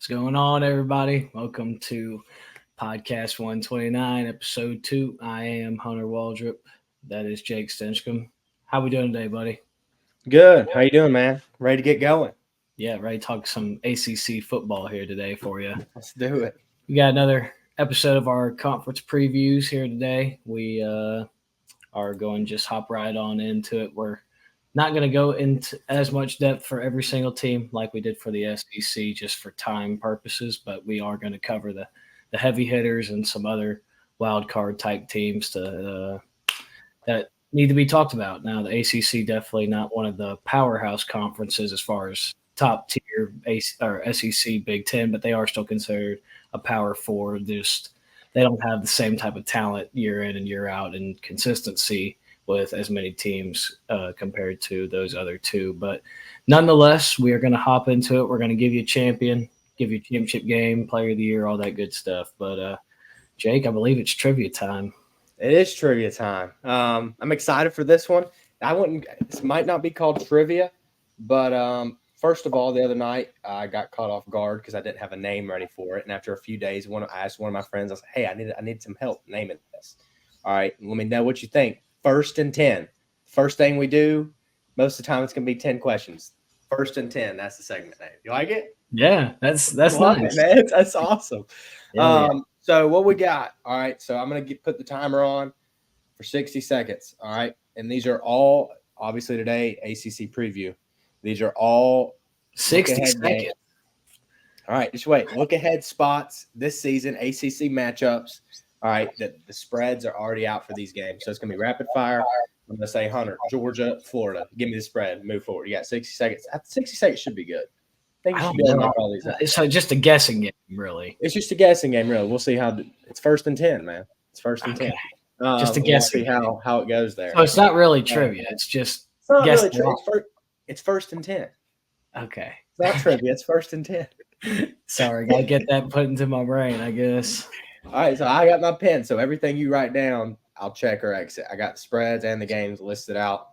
What's going on, everybody? Welcome to Podcast 129, Episode 2. I am Hunter Waldrop. That is Jake Stinchcomb. How we doing today, buddy? Good. How you doing, man? Ready to get going? Yeah, ready to talk some ACC football here today for you. Let's do it. We got another episode of our conference previews here today. We are going to just hop right on into it. We're not going to go into as much depth for every single team like we did for the SEC just for time purposes, but we are going to cover the heavy hitters and some other wild card type teams that need to be talked about. Now, the ACC definitely not one of the powerhouse conferences as far as top tier SEC Big Ten, but they are still considered a Power Four. They don't have the same type of talent year in and year out and consistency with as many teams compared to those other two. But nonetheless, we are going to hop into it. We're going to give you a champion, give you a championship game, player of the year, all that good stuff. But Jake, I believe it's trivia time. It is trivia time. I'm excited for this one. This might not be called trivia, but first of all, the other night I got caught off guard because I didn't have a name ready for it. And after a few days, I asked one of my friends, I said, "Hey, I need some help naming this. All right, let me know what you think. 1st and 10. First thing we do, most of the time it's going to be 10 questions. 1st and 10. That's the segment name. You like it? Yeah, that's nice, man. That's awesome. Yeah. So what we got? All right. So I'm going to put the timer on for 60 seconds. All right. And these are all obviously today ACC preview. These are all 60 seconds. Games. All right. Just wait. Look ahead spots this season, ACC matchups. All right, the spreads are already out for these games. So it's going to be rapid fire. I'm going to say Hunter, Georgia, Florida. Give me the spread. Move forward. You got 60 seconds. 60 seconds should be good. I think you should be able to knock all these out. It's just a guessing game, really. It's just a guessing game, really. We'll see how – it's 1st and 10, man. It's 1st and 10. Just a guessing game. See how it goes there. So it's not really trivia. It's just – It's not really trivia. It's 1st and 10. Okay. It's not trivia. It's 1st and 10. Sorry, got to get that put into my brain, I guess. All right, so I got my pen. So everything you write down, I'll check or exit. I got the spreads and the games listed out.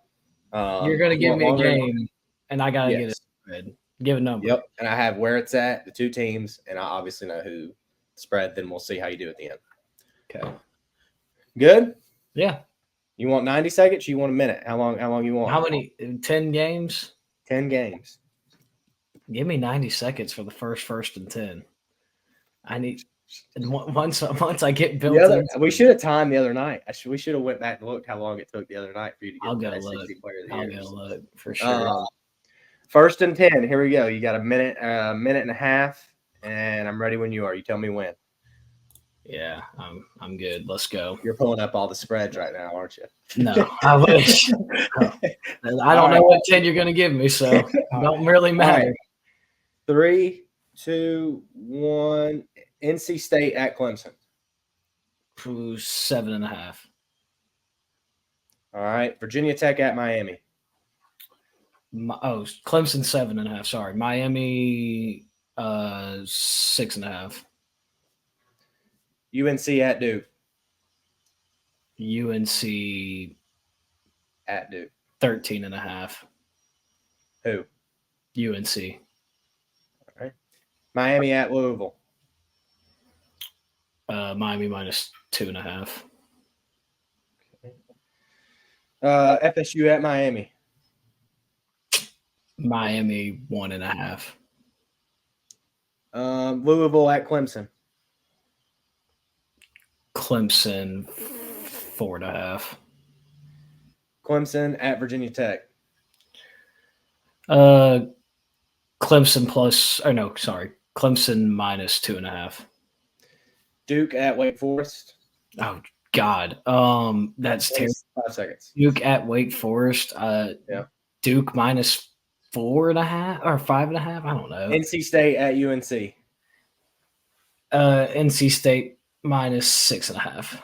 You're going to give me a game, and I got to get a spread. Give a number. Yep, and I have where it's at, the two teams, and I obviously know who spread. Then we'll see how you do at the end. Okay. Good? Yeah. You want 90 seconds? You want a minute? How long you want? How many? 10 games? 10 games. Give me 90 seconds for the first and 10. I need – once I get built in. We should have timed the other night. We should have went back and looked how long it took the other night for you to get I'll the go SEC player of the year. year. I'll go look for sure. 1st and 10. Here we go. You got a minute and a half, and I'm ready when you are. You tell me when. Yeah, I'm good. Let's go. You're pulling up all the spreads right now, aren't you? No, I wish. I don't know what 10 you're going to give me, so it don't really matter. Right. 3, 2, 1. NC State at Clemson. 7.5. All right. Virginia Tech at Miami. Clemson 7.5. Sorry, Miami 6.5. UNC at Duke. UNC at Duke. 13.5. Who? UNC. All right. Miami at Louisville. Miami -2.5. Okay. FSU at Miami. Miami 1.5. Louisville at Clemson. Clemson 4.5. Clemson at Virginia Tech. Clemson Clemson -2.5. Duke at Wake Forest. Oh God, that's terrible. 5 seconds. Duke at Wake Forest. Yeah. Duke -4.5 or 5.5. I don't know. NC State at UNC. NC State -6.5.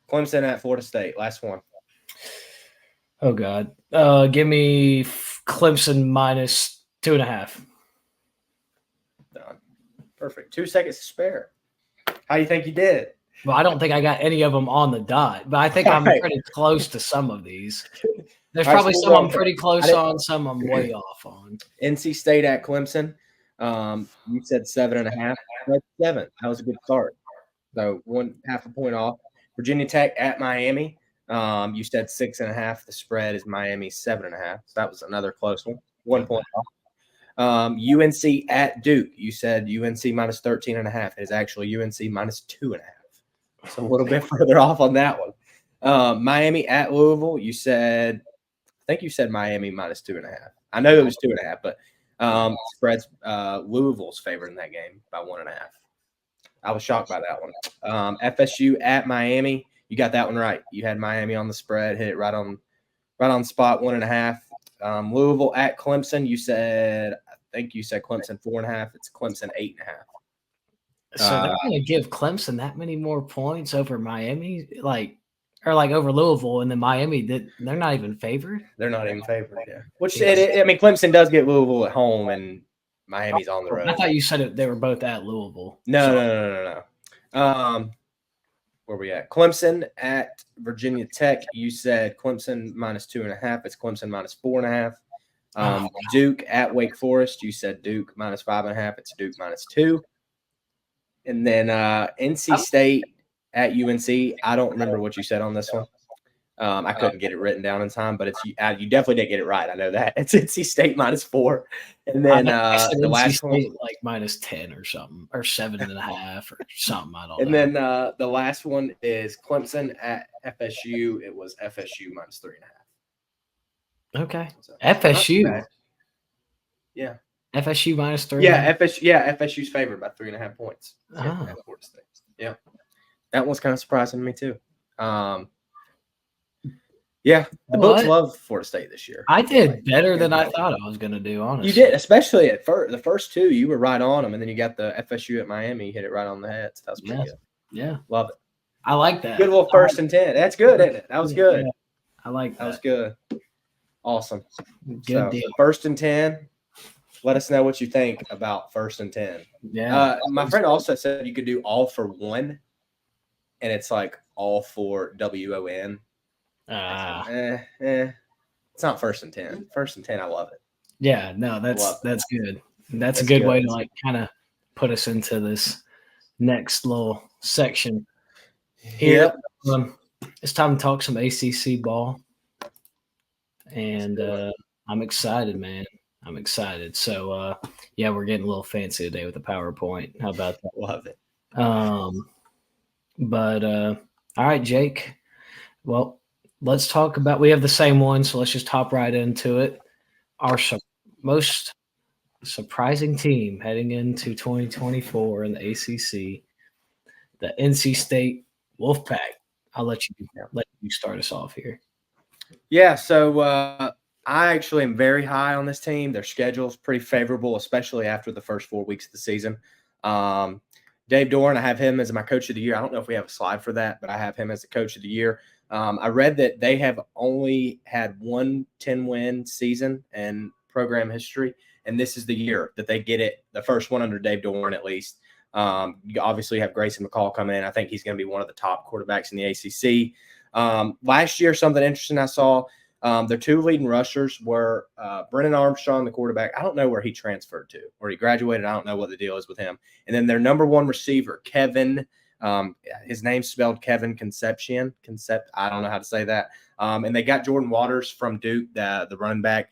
Clemson at Florida State. Last one. Oh God, give me Clemson -2.5. Done. Perfect. 2 seconds to spare. How do you think you did? Well, I don't think I got any of them on the dot, but I think I'm pretty close to some of these. There's probably some I'm pretty close on, some I'm way off on. NC State at Clemson. You said 7.5. That's 7. That was a good start. So 1/2 a point off. Virginia Tech at Miami. You said 6.5. The spread is Miami 7.5. So that was another close one. 1 point off. UNC at Duke. You said UNC minus 13.5. It is actually UNC minus 2.5. So a little bit further off on that one. Miami at Louisville. I think you said Miami minus 2.5. I know it was 2.5, but spreads Louisville's favored in that game by 1.5. I was shocked by that one. FSU at Miami. You got that one right. You had Miami on the spread, hit it right on spot, 1.5. Louisville at Clemson. I think you said Clemson 4.5. It's Clemson 8.5. So they're going to give Clemson that many more points over Miami, or over Louisville, and then Miami. They're not even favored. They're not even favored. Yeah. Clemson does get Louisville at home, and Miami's on the road. I thought you said they were both at Louisville. No. Where we at? Clemson at Virginia Tech. You said Clemson minus 2.5. It's Clemson minus 4.5. Duke at Wake Forest. You said Duke minus 5.5. It's Duke minus 2. And then NC State at UNC. I don't remember what you said on this one. I couldn't get it written down in time, but you definitely didn't get it right. I know that. It's NC State minus 4. And then the last one, minus 10 or something, or 7.5 or something. I don't know. And then the last one is Clemson at FSU. It was FSU minus 3.5. Okay. So, FSU. Yeah. FSU minus 3. Yeah, FSU's favored by 3.5 points. At Florida State. Yeah. That one's kind of surprising to me too. Yeah, the books love Florida State this year. I did better than I thought I was going to do, honestly. You did, especially at the first two. You were right on them, and then you got the FSU at Miami. You hit it right on the head. So that was pretty good. Yeah. Love it. I like that. Good little 1st and 10. That's good, isn't it? That was good. Yeah, I like that. That was good. Awesome. Good deal. 1st and 10. Let us know what you think about 1st and 10. Yeah. My friend also said you could do all for one, and it's like all for WON. It's not 1st and 10. 1st and 10, I love it. Yeah, no, that's good. That's a good way to kind of put us into this next little section here. Yep. It's time to talk some ACC ball, and I'm excited, man. I'm excited. So, we're getting a little fancy today with the PowerPoint. How about that? Love it. All right, Jake. Well, let's talk about – we have the same one, so let's just hop right into it. Our most surprising team heading into 2024 in the ACC, the NC State Wolfpack. I'll let you start us off here. Yeah, so I actually am very high on this team. Their schedule is pretty favorable, especially after the first 4 weeks of the season. Dave Doran, I have him as my coach of the year. I don't know if we have a slide for that, but I have him as the coach of the year. I read that they have only had one 10-win season in program history, and this is the year that they get it, the first one under Dave Doran at least. You obviously have Grayson McCall coming in. I think he's going to be one of the top quarterbacks in the ACC. Last year, something interesting I saw, their 2 leading rushers were Brennan Armstrong, the quarterback. I don't know where he transferred to, or he graduated. I don't know what the deal is with him. And then their number 1 receiver, Kevin, his name's spelled Kevin Concepcion. I don't know how to say that. And they got Jordan Waters from Duke, the running back.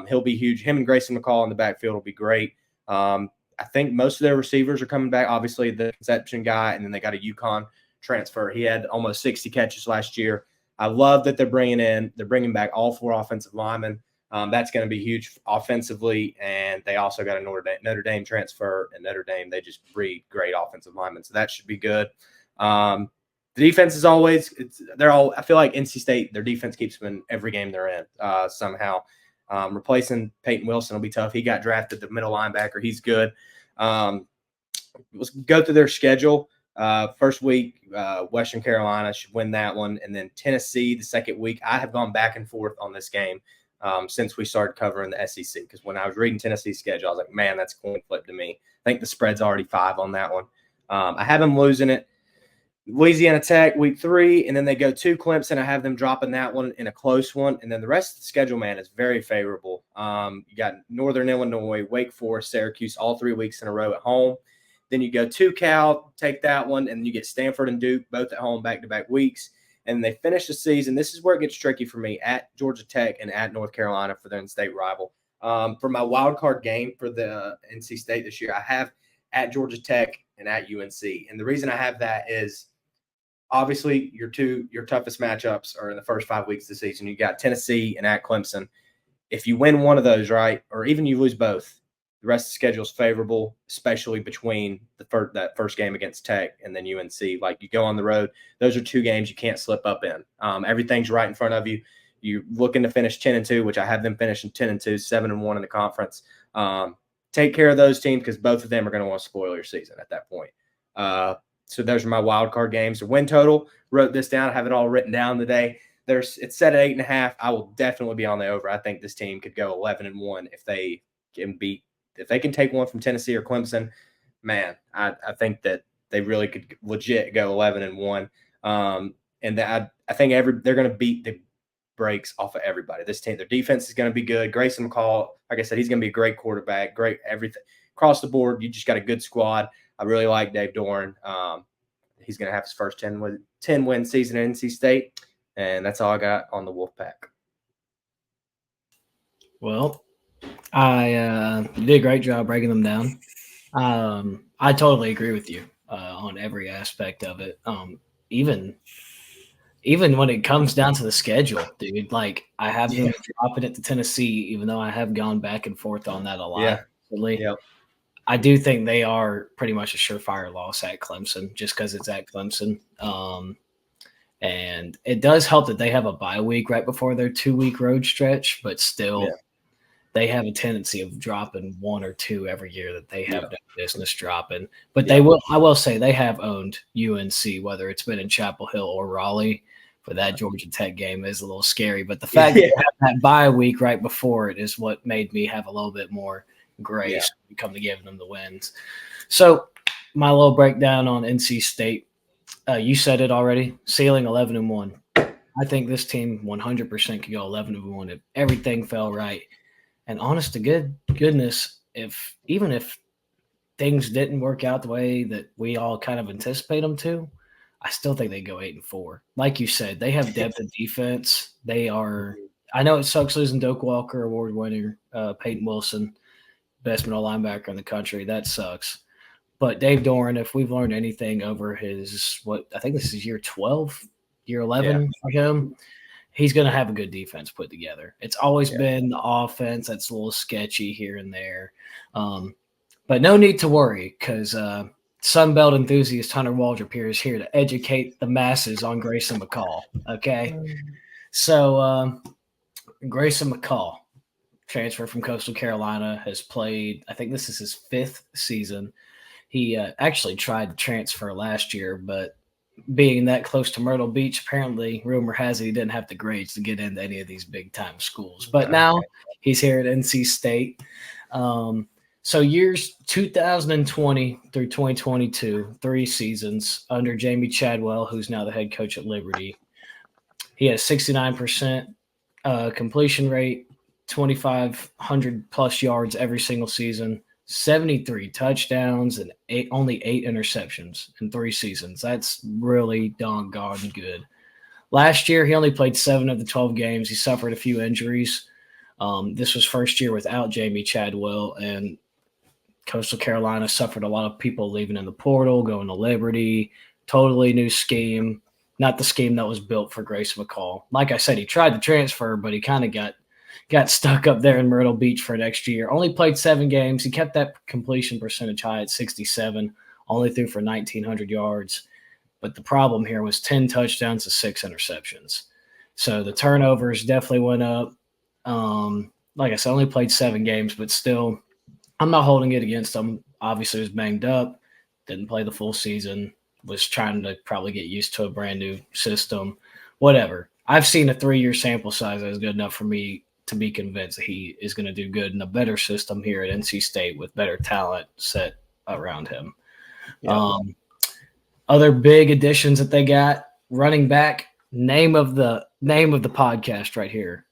He'll be huge. Him and Grayson McCall in the backfield will be great. I think most of their receivers are coming back. Obviously, the Concepcion guy, and then they got a UConn transfer. He had almost 60 catches last year. I love that they're bringing back all 4 offensive linemen. That's going to be huge offensively, and they also got a Notre Dame transfer, and Notre Dame, they just breed great offensive linemen, so that should be good. The defense is always I feel like NC State, their defense keeps them in every game they're in somehow. Replacing Peyton Wilson will be tough. He got drafted the middle linebacker. He's good. Let's go through their schedule. First week, Western Carolina should win that one. And then Tennessee, the second week. I have gone back and forth on this game since we started covering the SEC, because when I was reading Tennessee's schedule, I was like, man, that's a coin flip to me. I think the spread's already 5 on that one. I have them losing it. Louisiana Tech week 3, and then they go to Clemson. I have them dropping that one in a close one, and then the rest of the schedule, man, is very favorable. You got Northern Illinois, Wake Forest, Syracuse, all 3 weeks in a row at home. Then you go to Cal, take that one, and you get Stanford and Duke both at home back-to-back weeks. And they finish the season. This is where it gets tricky for me, at Georgia Tech and at North Carolina for their in-state rival. For my wild card game for the NC State this year, I have at Georgia Tech and at UNC. And the reason I have that is obviously your toughest matchups are in the first 5 weeks of the season. You got Tennessee and at Clemson. If you win one of those, right, or even you lose both, the rest of the schedule is favorable, especially between that first game against Tech and then UNC. Like, you go on the road, those are 2 games you can't slip up in. Everything's right in front of you. You're looking to finish 10-2, which I have them finishing 10-2, 7-1 in the conference. Take care of those teams because both of them are going to want to spoil your season at that point. So those are my wild card games. The win total, wrote this down. I have it all written down today. It's set at 8.5. I will definitely be on the over. I think this team could go 11-1 if they can take one from Tennessee or Clemson. Man, I think that they really could legit go 11-1. And that I think they're going to beat the brakes off of everybody. This team, their defense is going to be good. Grayson McCall, like I said, he's going to be a great quarterback, great everything across the board. You just got a good squad. I really like Dave Doran. He's going to have his first 10-win season at NC State, and that's all I got on the Wolfpack. Well, you did a great job breaking them down. I totally agree with you on every aspect of it. Even when it comes down to the schedule, dude, like, I have them dropping it to Tennessee, even though I have gone back and forth on that a lot recently. Yep. I do think they are pretty much a surefire loss at Clemson just because it's at Clemson. And it does help that they have a bye week right before their 2-week road stretch, but still they have a tendency of dropping 1 or 2 every year that they have no business dropping. But I will say they have owned UNC, whether it's been in Chapel Hill or Raleigh. For that Georgia Tech game is a little scary, but the fact that they have that bye week right before it is what made me have a little bit more grace when it come to giving them the wins. So my little breakdown on NC State, you said it already, ceiling 11-1. I think this team 100% could go 11-1 if everything fell right. And honest to goodness, even if things didn't work out the way that we all kind of anticipate them to, I still think they go 8-4. Like you said, they have depth of defense. They are. I know it sucks losing Doak Walker, award winner, Peyton Wilson, best middle linebacker in the country. That sucks. But Dave Doran, if we've learned anything over I think this is year 12, year 11 for him, he's going to have a good defense put together. It's always been the offense that's a little sketchy here and there. But no need to worry because Sunbelt enthusiast Hunter Waldrop is here to educate the masses on Grayson McCall. Okay. So Grayson McCall, transfer from Coastal Carolina, has played, I think this is his 5th season. He actually tried to transfer last year, but being that close to Myrtle Beach, apparently, rumor has it he didn't have the grades to get into any of these big-time schools. But now he's here at NC State. So years 2020 through 2022, 3 seasons under Jamie Chadwell, who's now the head coach at Liberty. He has 69% completion rate, 2,500-plus yards every single season, 73 touchdowns, and only 8 interceptions in 3 seasons. That's really doggone good. Last year, he only played 7 of the 12 games. He suffered a few injuries. This was first year without Jamie Chadwell, and Coastal Carolina suffered a lot of people leaving in the portal, going to Liberty, totally new scheme, not the scheme that was built for Grayson McCall. Like I said, he tried to transfer, but he kind of got stuck up there in Myrtle Beach for next year. Only played 7 games. He kept that completion percentage high at 67, only threw for 1,900 yards. But the problem here was 10 touchdowns to 6 interceptions. So the turnovers definitely went up. Like I said, only played 7 games, but still, I'm not holding it against him. Obviously, he was banged up, didn't play the full season, was trying to probably get used to a brand new system, whatever. I've seen a 3-year sample size that is good enough for me to be convinced that he is going to do good in a better system here at NC State with better talent set around him. Other big additions that they got: running back. Name of the podcast right here.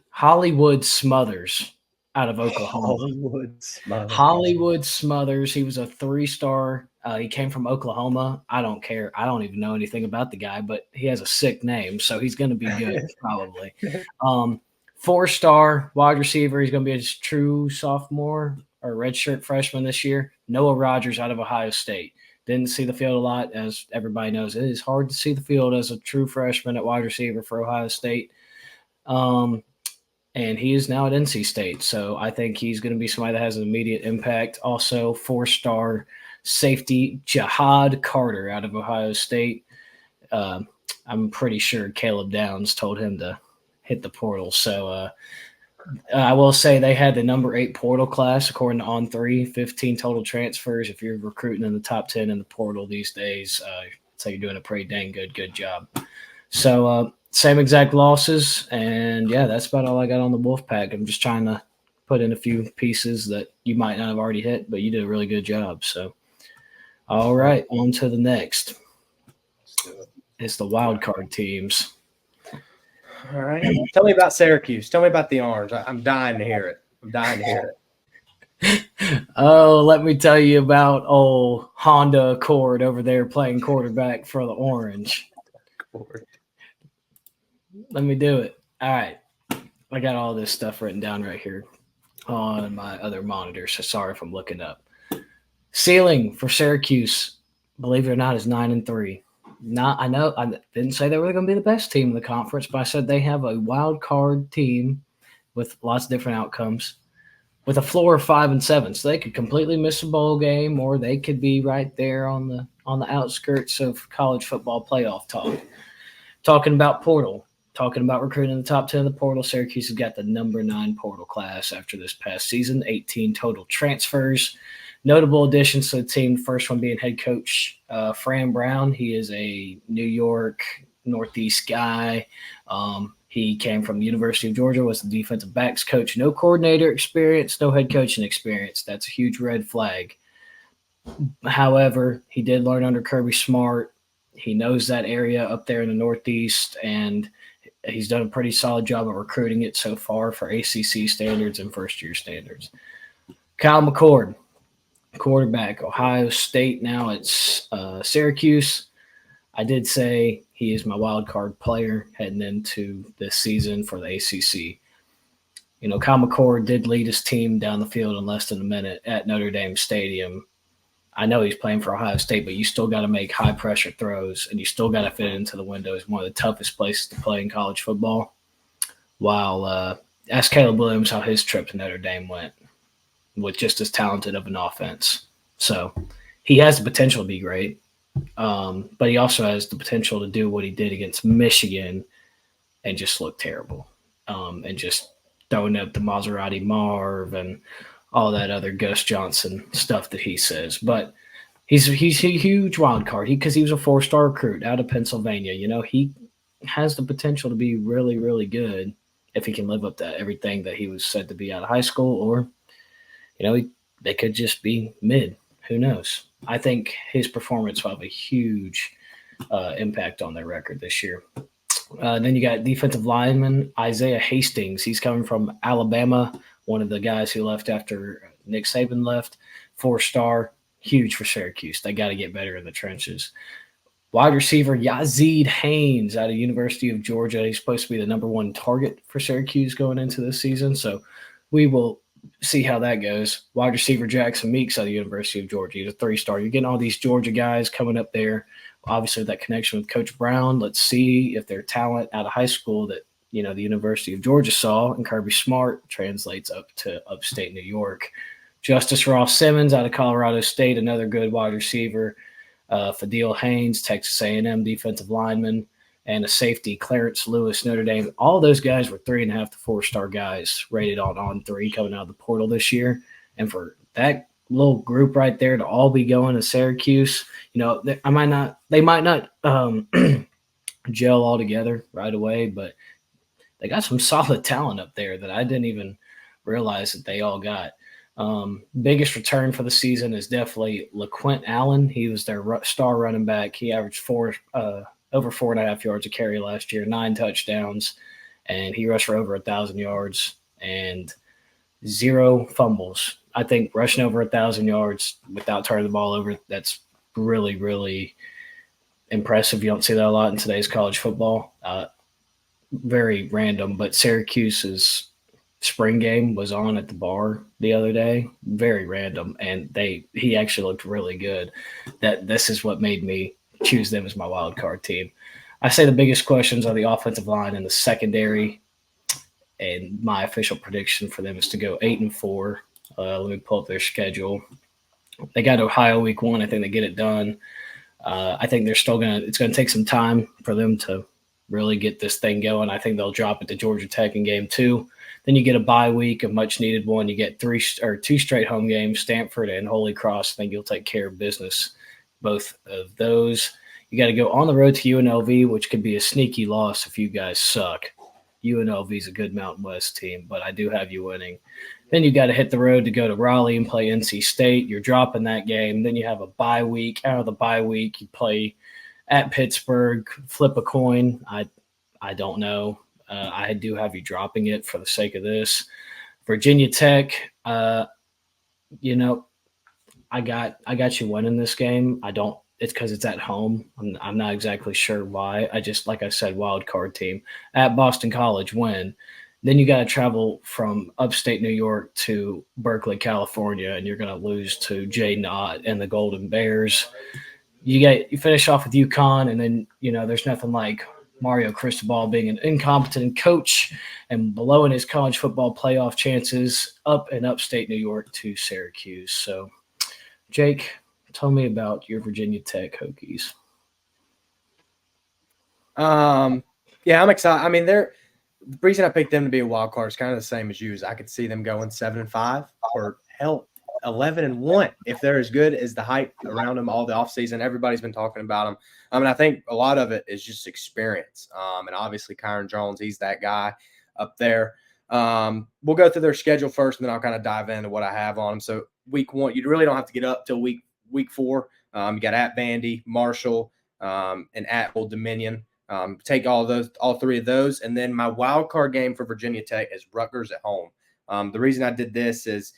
Hollywood Smothers out of Oklahoma. Hollywood Smothers. Hollywood Smothers. He was a 3-star. He came from Oklahoma. I don't care. I don't even know anything about the guy, but he has a sick name, so he's going to be good probably. 4-star wide receiver. He's going to be a true sophomore or redshirt freshman this year. Noah Rogers out of Ohio State. Didn't see the field a lot, as everybody knows. It is hard to see the field as a true freshman at wide receiver for Ohio State. And he is now at NC State. So I think he's going to be somebody that has an immediate impact. Also, 4-star safety Jihad Carter out of Ohio State. I'm pretty sure Caleb Downs told him to hit the portal. So I will say they had the number 8 portal class, according to On3, 15 total transfers. If you're recruiting in the top 10 in the portal these days, so you're doing a pretty dang good job. So same exact losses, and yeah, that's about all I got on the Wolfpack. I'm just trying to put in a few pieces that you might not have already hit, but you did a really good job. So, all right, on to the next. It's the wild card teams. All right. Tell me about Syracuse. Tell me about the Orange. I'm dying to hear it. Oh, let me tell you about old Honda Accord over there playing quarterback for the Orange. Let me do it. All right. I got all this stuff written down right here on my other monitor, so sorry if I'm looking up. Ceiling for Syracuse, believe it or not, is 9-3. I know I didn't say they were going to be the best team in the conference, but I said they have a wild card team with lots of different outcomes with a floor of 5-7. So they could completely miss a bowl game, or they could be right there on the outskirts of college football playoff talk. Talking about portal, talking about recruiting in the top 10 of the portal, Syracuse has got the number 9 portal class after this past season, 18 total transfers. Notable additions to the team, the first one being head coach Fran Brown. He is a New York Northeast guy. He came from the University of Georgia, was the defensive backs coach. No coordinator experience, no head coaching experience. That's a huge red flag. However, he did learn under Kirby Smart. He knows that area up there in the Northeast, and he's done a pretty solid job of recruiting it so far for ACC standards and first-year standards. Kyle McCord, quarterback, Ohio State. Now it's Syracuse. I did say he is my wild card player heading into this season for the ACC. You know, Kyle McCord did lead his team down the field in less than a minute at Notre Dame Stadium. I know he's playing for Ohio State, but you still got to make high-pressure throws, and you still got to fit into the window. It's one of the toughest places to play in college football. While ask Caleb Williams how his trip to Notre Dame went with just as talented of an offense. So he has the potential to be great, but he also has the potential to do what he did against Michigan and just look terrible and just throwing up the Maserati Marv and all that other Gus Johnson stuff that he says. But he's a huge wild card because he was a 4-star recruit out of Pennsylvania. You know, he has the potential to be really, really good if he can live up to everything that he was said to be out of high school, or, you know, they could just be mid. Who knows? I think his performance will have a huge impact on their record this year. Then you got defensive lineman Isaiah Hastings. He's coming from Alabama, one of the guys who left after Nick Saban left. 4-star, huge for Syracuse. They got to get better in the trenches. Wide receiver Yazid Haynes out of University of Georgia. He's supposed to be the number 1 target for Syracuse going into this season, so we will see how that goes. Wide receiver Jackson Meeks out of the University of Georgia. He's a 3-star. You're getting all these Georgia guys coming up there. Obviously, that connection with Coach Brown. Let's see if their talent out of high school that, you know, the University of Georgia saw and Kirby Smart translates up to upstate New York. Justice Ross Simmons out of Colorado State, another good wide receiver. Fadil Haynes, Texas A&M defensive lineman, and a safety, Clarence Lewis, Notre Dame. All those guys were 3.5 to 4-star guys rated on 3 coming out of the portal this year. And for that little group right there to all be going to Syracuse, you know, they might not gel all together right away, but they got some solid talent up there that I didn't even realize that they all got. Biggest return for the season is definitely LaQuint Allen. He was their star running back. He averaged over 4.5 yards a carry last year, 9 touchdowns, and he rushed for over 1,000 yards and 0 fumbles. I think rushing over 1,000 yards without turning the ball over, that's really, really impressive. You don't see that a lot in today's college football. Very random, but Syracuse's spring game was on at the bar the other day. Very random, and he actually looked really good. That this is what made me choose them as my wild card team. I say the biggest questions are the offensive line and the secondary, and my official prediction for them is to go 8-4. Let me pull up their schedule. They got Ohio week 1. I think they get it done. I think they're still it's gonna take some time for them to really get this thing going. I think they'll drop it to Georgia Tech in game 2. Then you get a bye week, a much needed one. You get 2 straight home games, Stanford and Holy Cross. I think you'll take care of business both of those. You got to go on the road to UNLV, which could be a sneaky loss if you guys suck. UNLV is a good Mountain West team, but I do have you winning. Then you got to hit the road to go to Raleigh and play NC State. You're dropping that game. Then you have a bye week. Out of the bye week, you play at Pittsburgh, flip a coin. I don't know. I do have you dropping it for the sake of this. Virginia Tech, you know, I got you winning this game. I don't. It's because it's at home. I'm not exactly sure why. I just, like I said, wild card team at Boston College win. Then you got to travel from upstate New York to Berkeley, California, and you're going to lose to Jay Knott and the Golden Bears. You finish off with UConn, and then there's nothing like Mario Cristobal being an incompetent coach and blowing his college football playoff chances up in upstate New York to Syracuse. So, Jake, tell me about your Virginia Tech Hokies. Yeah, I'm excited. I mean, the reason I picked them to be a wild card is kind of the same as you. I could see them going 7-5 or hell 11-1 if they're as good as the hype around them all the offseason. Everybody's been talking about them. I mean, I think a lot of it is just experience. And obviously, Kyron Jones, he's that guy up there. We'll go through their schedule first, and then I'll kind of dive into what I have on them. So week 1, you really don't have to get up till week 4. You got at Vandy, Marshall, and at Old Dominion. Take all 3 of those, and then my wild card game for Virginia Tech is Rutgers at home. The reason I did this is,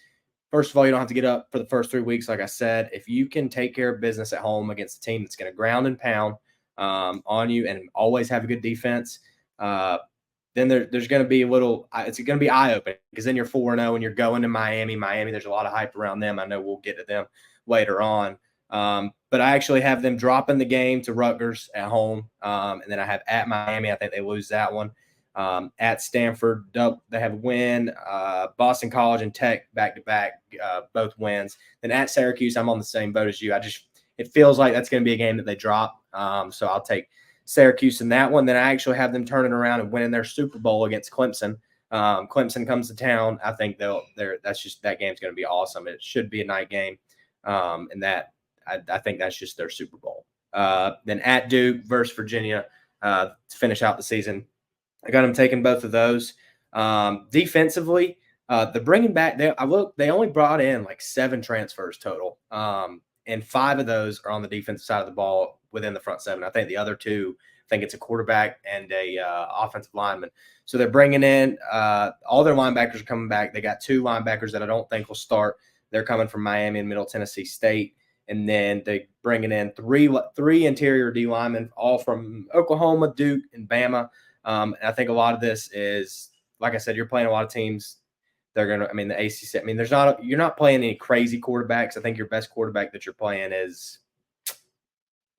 first of all, you don't have to get up for the first 3 weeks. Like I said, if you can take care of business at home against a team that's going to ground and pound on you and always have a good defense, then there's going to be it's going to be eye-opening, because then you're 4-0 and you're going to Miami. There's a lot of hype around them. I know we'll get to them later on. But I actually have them dropping the game to Rutgers at home. And then I have at Miami. I think they lose that one. At Stanford, they have a win. Boston College and Tech back-to-back, both wins. Then at Syracuse, I'm on the same boat as you. It feels like that's going to be a game that they drop. So I'll take Syracuse in that one. Then I actually have them turning around and winning their Super Bowl against Clemson. Clemson comes to town. I think that game's going to be awesome. It should be a night game. And that I think that's just their Super Bowl. Then at Duke versus Virginia to finish out the season. I got them taking both of those. Defensively, the bringing back, they only brought in like 7 transfers total. And 5 of those are on the defensive side of the ball within the front 7. I think the other 2, I think it's a quarterback and a offensive lineman. So they're bringing in all their linebackers are coming back. They got 2 linebackers that I don't think will start. They're coming from Miami and Middle Tennessee State. And then they're bringing in three interior D linemen, all from Oklahoma, Duke, and Bama. And I think a lot of this is, like I said, you're playing a lot of teams. The ACC. You're not playing any crazy quarterbacks. I think your best quarterback that you're playing is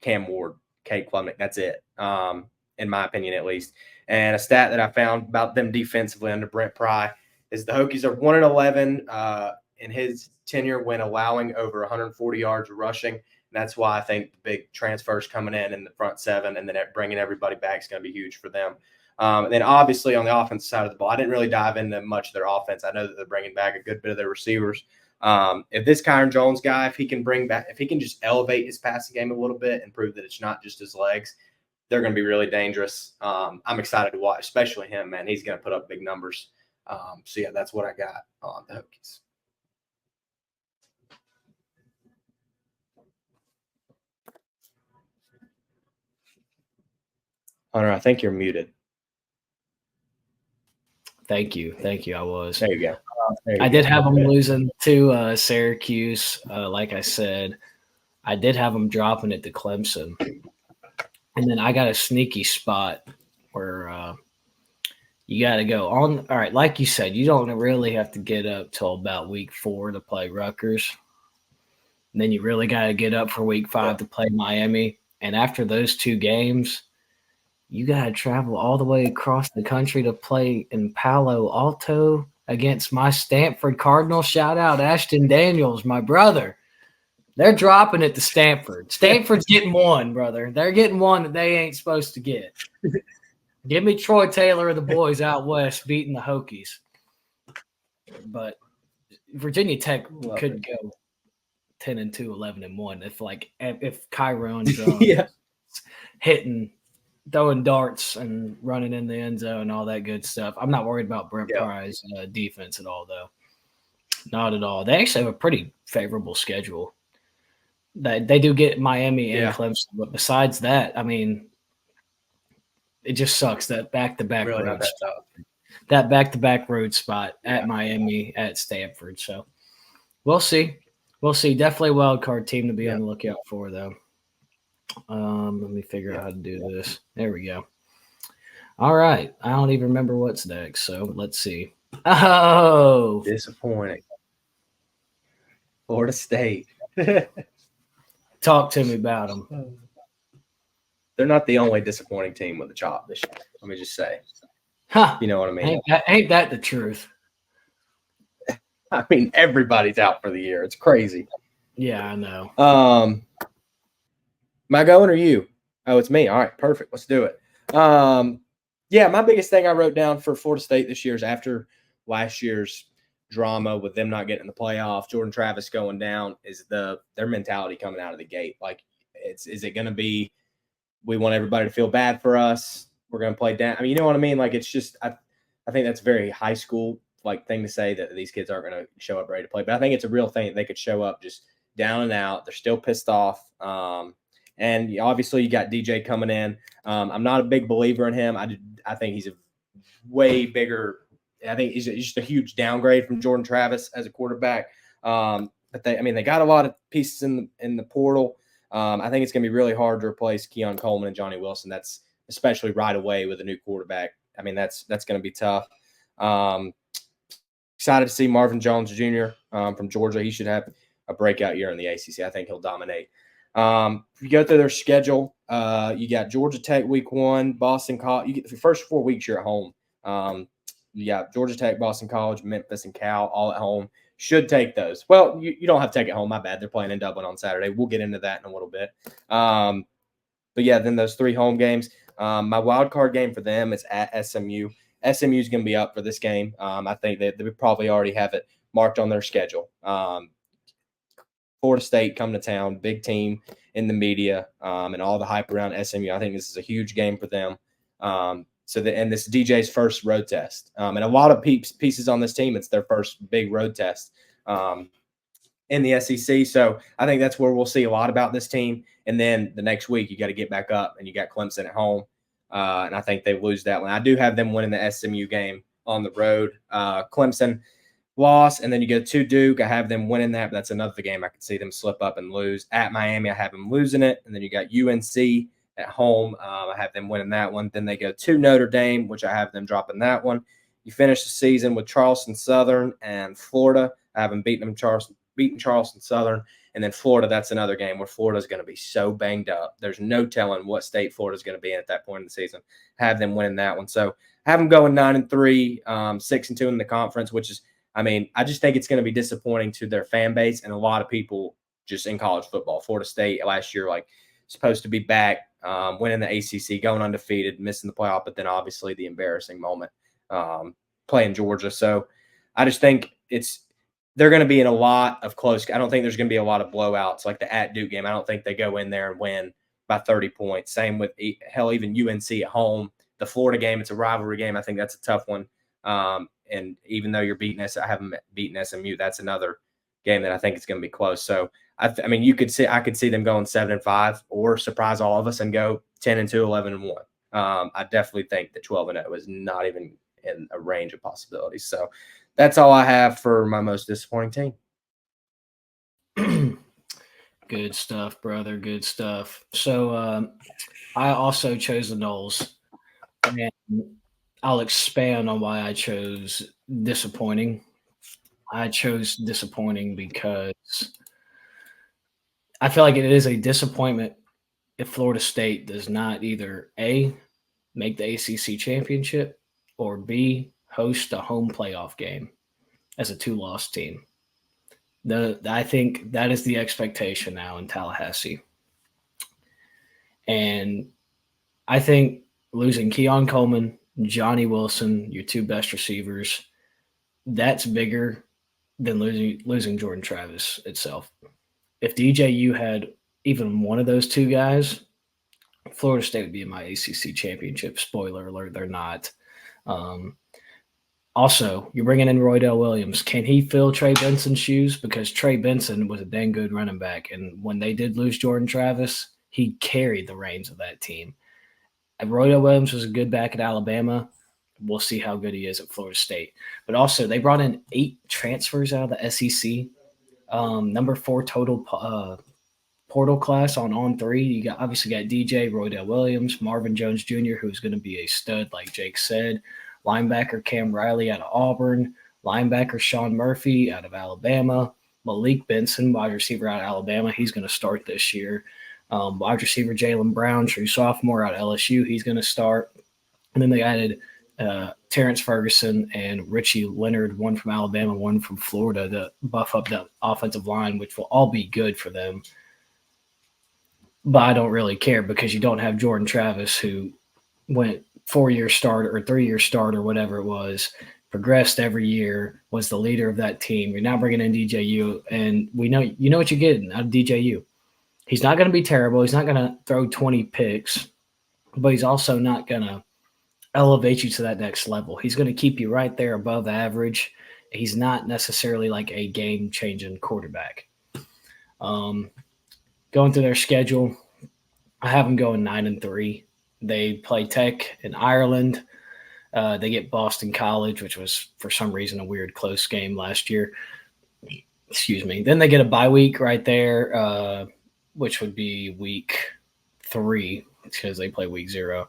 Cam Ward, Kate Klubnik. That's it, in my opinion, at least. And a stat that I found about them defensively under Brent Pry is the Hokies are 1-11 in his tenure when allowing over 140 yards rushing. And that's why I think the big transfers coming in the front 7 and then bringing everybody back is going to be huge for them. And then obviously on the offensive side of the ball, I didn't really dive into much of their offense. I know that they're bringing back a good bit of their receivers. If this Kyron Jones guy, if he can just elevate his passing game a little bit and prove that it's not just his legs, they're going to be really dangerous. I'm excited to watch, especially him, man. He's going to put up big numbers. So yeah, that's what I got on the Hokies. Hunter, I think you're muted. Thank you. I was. There you go. I did have them losing to Syracuse. Like I said, I did have them dropping it to Clemson. And then I got a sneaky spot where you got to go on. All right, like you said, you don't really have to get up till about week 4 to play Rutgers. And then you really got to get up for week 5 to play Miami. And after those 2 games, you got to travel all the way across the country to play in Palo Alto against my Stanford Cardinals. Shout out Ashton Daniels, my brother. They're dropping it to Stanford. Stanford's getting one, brother. They're getting one that they ain't supposed to get. Give me Troy Taylor or the boys out west beating the Hokies. But Virginia Tech could go 10-2, 11-1 if Kyron Jones hitting, throwing darts and running in the end zone and all that good stuff. I'm not worried about Brent Pry's defense at all, though. Not at all. They actually have a pretty favorable schedule. They do get Miami and Clemson, but besides that, I mean, it just sucks that back-to-back really road spot. That back-to-back road spot at Miami, at Stanford. So we'll see. We'll see. Definitely a wild card team to be on the lookout for, though. Let me figure out how to do this. There we go. All right. I don't even remember what's next, so let's see. Oh, disappointing. Florida State. Talk to me about them. They're not the only disappointing team with a chop this year. Let me just say. Huh. You know what I mean? Ain't that the truth? I mean, everybody's out for the year. It's crazy. Yeah, I know. Am I going or you? Oh, it's me. All right, perfect. Let's do it. Yeah, my biggest thing I wrote down for Florida State this year is after last year's drama with them not getting in the playoff, Jordan Travis going down, is their mentality coming out of the gate. Like, is it going to be, we want everybody to feel bad for us, we're going to play down? I mean, you know what I mean? Like, it's just, I think that's a very high school thing to say, that these kids aren't going to show up ready to play. But I think it's a real thing that they could show up just down and out. They're still pissed off. And obviously you got DJ coming in. I'm not a big believer in him. I think he's a way bigger. I think he's just a huge downgrade from Jordan Travis as a quarterback. But they got a lot of pieces in the portal. I think it's going to be really hard to replace Keon Coleman and Johnny Wilson. That's especially right away with a new quarterback. I mean, that's going to be tough. Excited to see Marvin Jones Jr. From Georgia. He should have a breakout year in the ACC. I think he'll dominate. If you go through their schedule, you got Georgia Tech week 1, Boston College. You get the first 4 weeks you're at home. You got Georgia Tech, Boston College, Memphis, and Cal all at home. Should take those. Well, you don't have to take it home. My bad. They're playing in Dublin on Saturday. We'll get into that in a little bit. But yeah, then those 3 home games. My wild card game for them is at SMU. SMU is going to be up for this game. I think they probably already have it marked on their schedule. Florida State coming to town, big team in the media, and all the hype around SMU. I think this is a huge game for them. And this is DJ's first road test. And a lot of pieces on this team, it's their first big road test in the SEC. So I think that's where we'll see a lot about this team. And then the next week, you got to get back up, and you got Clemson at home. And I think they lose that one. I do have them winning the SMU game on the road. Clemson loss, and then you go to Duke. I have them winning that, but that's another game I could see them slip up and lose. At Miami, I have them losing it. And then you got UNC at home. I have them winning that one. Then they go to Notre Dame, which I have them dropping that one. You finish the season with Charleston Southern and Florida. I have them beating Charleston Southern. And then Florida, that's another game where Florida's going to be so banged up. There's no telling what state Florida's going to be in at that point in the season. Have them winning that one. So have them going 9-3, 6-2 in the conference, which is, I mean, I just think it's going to be disappointing to their fan base and a lot of people just in college football. Florida State last year, supposed to be back, winning the ACC, going undefeated, missing the playoff, but then obviously the embarrassing moment playing Georgia. So I just think they're going to be in a lot of close. I don't think there's going to be a lot of blowouts like the at Duke game. I don't think they go in there and win by 30 points. Same with even UNC at home. The Florida game, it's a rivalry game. I think that's a tough one. And even though I haven't beaten SMU, that's another game that I think is going to be close. So I could see them going 7-5 or surprise all of us and go 10-2, 11-1. I definitely think that 12-0 is not even in a range of possibilities. So that's all I have for my most disappointing team. Good stuff, brother. Good stuff. So I also chose the Knowles, and I'll expand on why I chose disappointing. I chose disappointing because I feel like it is a disappointment if Florida State does not either A, make the ACC championship, or B, host a home playoff game as a two-loss team. I think that is the expectation now in Tallahassee. And I think losing Keon Coleman, Johnny Wilson, your two best receivers, that's bigger than losing Jordan Travis itself. If DJU had even one of those two guys, Florida State would be in my ACC championship. Spoiler alert, they're not. Um, Also, you're bringing in Roydell Williams. Can he fill Trey Benson's shoes? Because Trey Benson was a dang good running back. And when they did lose Jordan Travis, he carried the reins of that team. And Roydell Williams was a good back at Alabama. We'll see how good he is at Florida State. But also, they brought in 8 transfers out of the SEC. Number 4 total portal class on 3. You got obviously got DJ, Roydell Williams, Marvin Jones Jr., who's going to be a stud, like Jake said. Linebacker Cam Riley out of Auburn, linebacker Sean Murphy out of Alabama, Malik Benson, wide receiver out of Alabama. He's going to start this year. Wide receiver Jalen Brown, true sophomore out of LSU. He's going to start. And then they added Terrence Ferguson and Richie Leonard, one from Alabama, one from Florida, to buff up the offensive line, which will all be good for them. But I don't really care because you don't have Jordan Travis, who went 4-year starter or 3-year starter, whatever it was, progressed every year, was the leader of that team. You're now bringing in DJU, and we know you know what you're getting out of DJU. He's not going to be terrible. He's not going to throw 20 picks, but he's also not going to elevate you to that next level. He's going to keep you right there above average. He's not necessarily like a game-changing quarterback. Going through their schedule, I have them going 9-3. They play Tech in Ireland. They get Boston College, which was for some reason a weird close game last year. Excuse me. Then they get a bye week right there, which would be week 3 because they play week 0.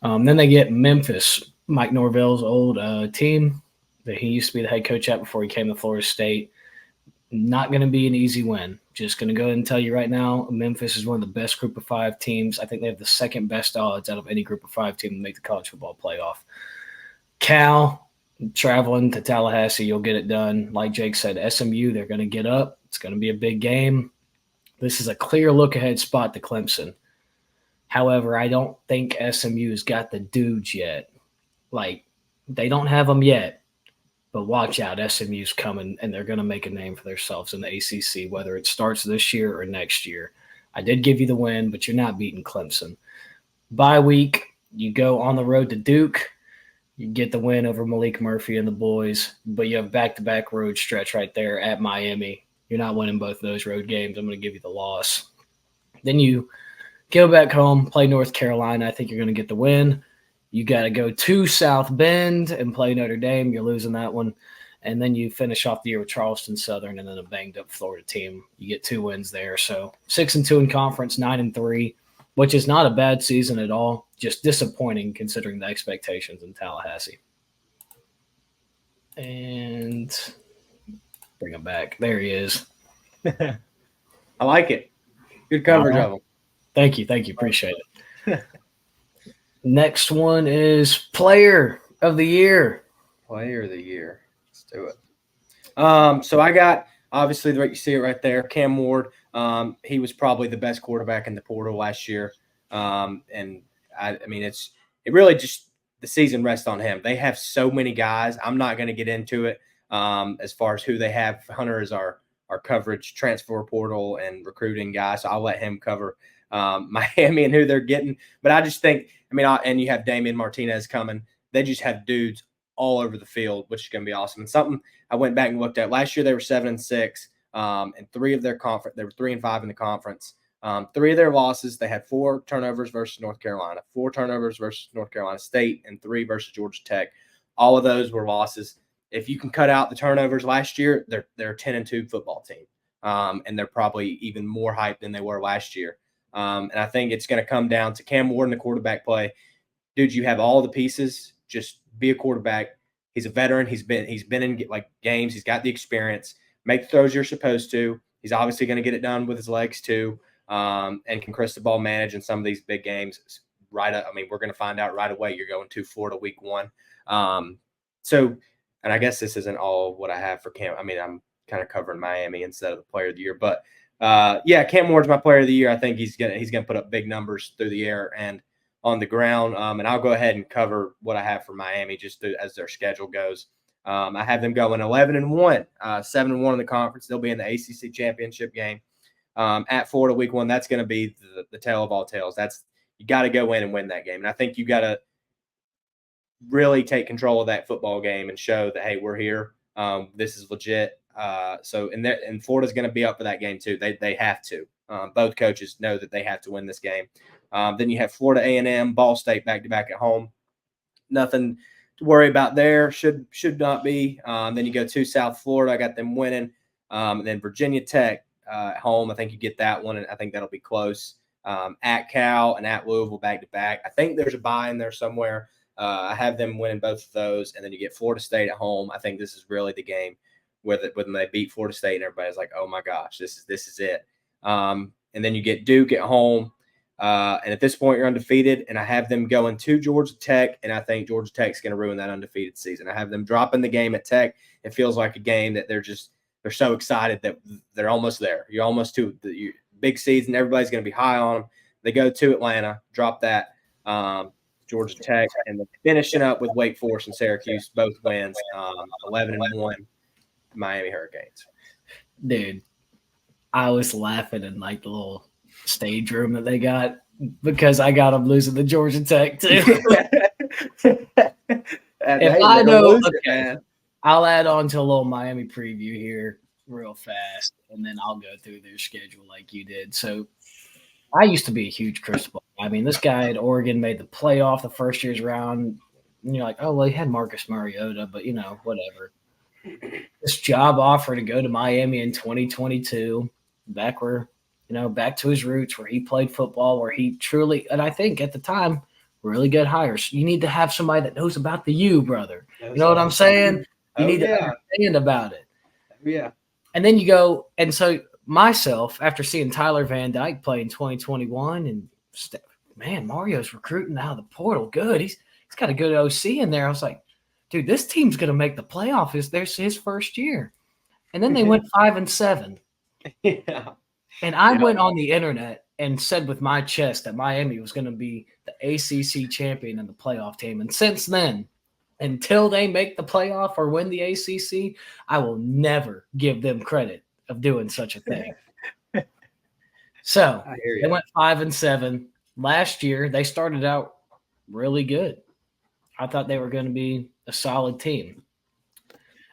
Then they get Memphis, Mike Norvell's old team that he used to be the head coach at before he came to Florida State. Not going to be an easy win. Just going to go ahead and tell you right now, Memphis is one of the best group of 5 teams. I think they have the second best odds out of any group of 5 team to make the college football playoff. Cal, traveling to Tallahassee, you'll get it done. Like Jake said, SMU, they're going to get up. It's going to be a big game. This is a clear look-ahead spot to Clemson. However, I don't think SMU's got the dudes yet. Like, they don't have them yet. But watch out, SMU's coming, and they're going to make a name for themselves in the ACC, whether it starts this year or next year. I did give you the win, but you're not beating Clemson. Bye week, you go on the road to Duke. You get the win over Malik Murphy and the boys, but you have back-to-back road stretch right there at Miami. You're not winning both of those road games. I'm going to give you the loss. Then you go back home, play North Carolina. I think you're going to get the win. You got to go to South Bend and play Notre Dame. You're losing that one. And then you finish off the year with Charleston Southern and then a banged-up Florida team. You get 2 wins there. So 6-2 in conference, 9-3, which is not a bad season at all. Just disappointing considering the expectations in Tallahassee. And bring him back. There he is. I like it. Good coverage of him. Thank you. Appreciate it. Next one is Player of the Year. Player of the Year. Let's do it. So I got, obviously, you see it right there, Cam Ward. He was probably the best quarterback in the portal last year. And I mean, it really just the season rests on him. They have so many guys. I'm not going to get into it as far as who they have. Hunter is our coverage transfer portal and recruiting guy, so I'll let him cover Miami and who they're getting. But I just think, and you have Damian Martinez coming. They just have dudes all over the field, which is going to be awesome. And something I went back and looked at last year, they were 7-6, and 3 of their conference. They were 3-5 in the conference. Three of their losses, they had 4 turnovers versus North Carolina, 4 turnovers versus North Carolina State, and 3 versus Georgia Tech. All of those were losses. If you can cut out the turnovers last year, they're a 10-2 football team, and they're probably even more hyped than they were last year. And I think it's going to come down to Cam Ward in the quarterback play. Dude, you have all the pieces. Just be a quarterback. He's a veteran. He's been in like games. He's got the experience. Make the throws you're supposed to. He's obviously going to get it done with his legs too, and can Cristobal manage in some of these big games. Right. I mean, we're going to find out right away. You're going to Florida week 1. So, and I guess this isn't all what I have for Cam. I mean, I'm kind of covering Miami instead of the player of the year, but yeah, Cam Ward's my player of the year. I think he's gonna put up big numbers through the air and on the ground. And I'll go ahead and cover what I have for Miami just as their schedule goes. I have them going 11-1, 7-1 in the conference. They'll be in the ACC championship game at Florida week 1. That's going to be the tale of all tales. You got to go in and win that game. And I think you got to really take control of that football game and show that, hey, we're here. This is legit. And Florida's going to be up for that game too. They have to. Both coaches know that they have to win this game. Then you have Florida A&M, Ball State back-to-back at home. Nothing to worry about there. Should not be. Then you go to South Florida. I got them winning. And then Virginia Tech at home. I think you get that one, and I think that'll be close. At Cal and at Louisville back-to-back. I think there's a bye in there somewhere. I have them winning both of those, and then you get Florida State at home. I think this is really the game when they beat Florida State, and everybody's like, "Oh my gosh, this is it." And then you get Duke at home, and at this point you're undefeated. And I have them going to Georgia Tech, and I think Georgia Tech's going to ruin that undefeated season. I have them dropping the game at Tech. It feels like a game that they're so excited that they're almost there. You're almost to the big season. Everybody's going to be high on them. They go to Atlanta, drop that. Georgia Tech, and then finishing up with Wake Forest and Syracuse, both wins, 11-1, Miami Hurricanes. Dude, I was laughing in like the little stage room that they got because I got them losing to Georgia Tech too. If I know, okay, I'll add on to a little Miami preview here real fast, and then I'll go through their schedule like you did. So I used to be a huge Cristobal. I mean, this guy at Oregon made the playoff the first year's round. And you're like, oh, well, he had Marcus Mariota, but, whatever. This job offer to go to Miami in 2022, back to his roots where he played football, where he truly – and I think at the time, really good hires. You need to have somebody that knows about the U, brother. You know what I'm saying? You need to understand about it. Yeah. And then you go – and so – myself, after seeing Tyler Van Dyke play in 2021, and man, Mario's recruiting out of the portal. Good. He's got a good OC in there. I was like, dude, this team's going to make the playoff. There's his first year. And then they went 5-7. Yeah. And I went on the internet and said with my chest that Miami was going to be the ACC champion and the playoff team. And since then, until they make the playoff or win the ACC, I will never give them credit of doing such a thing. So they went 5-7. Last year, they started out really good. I thought they were going to be a solid team.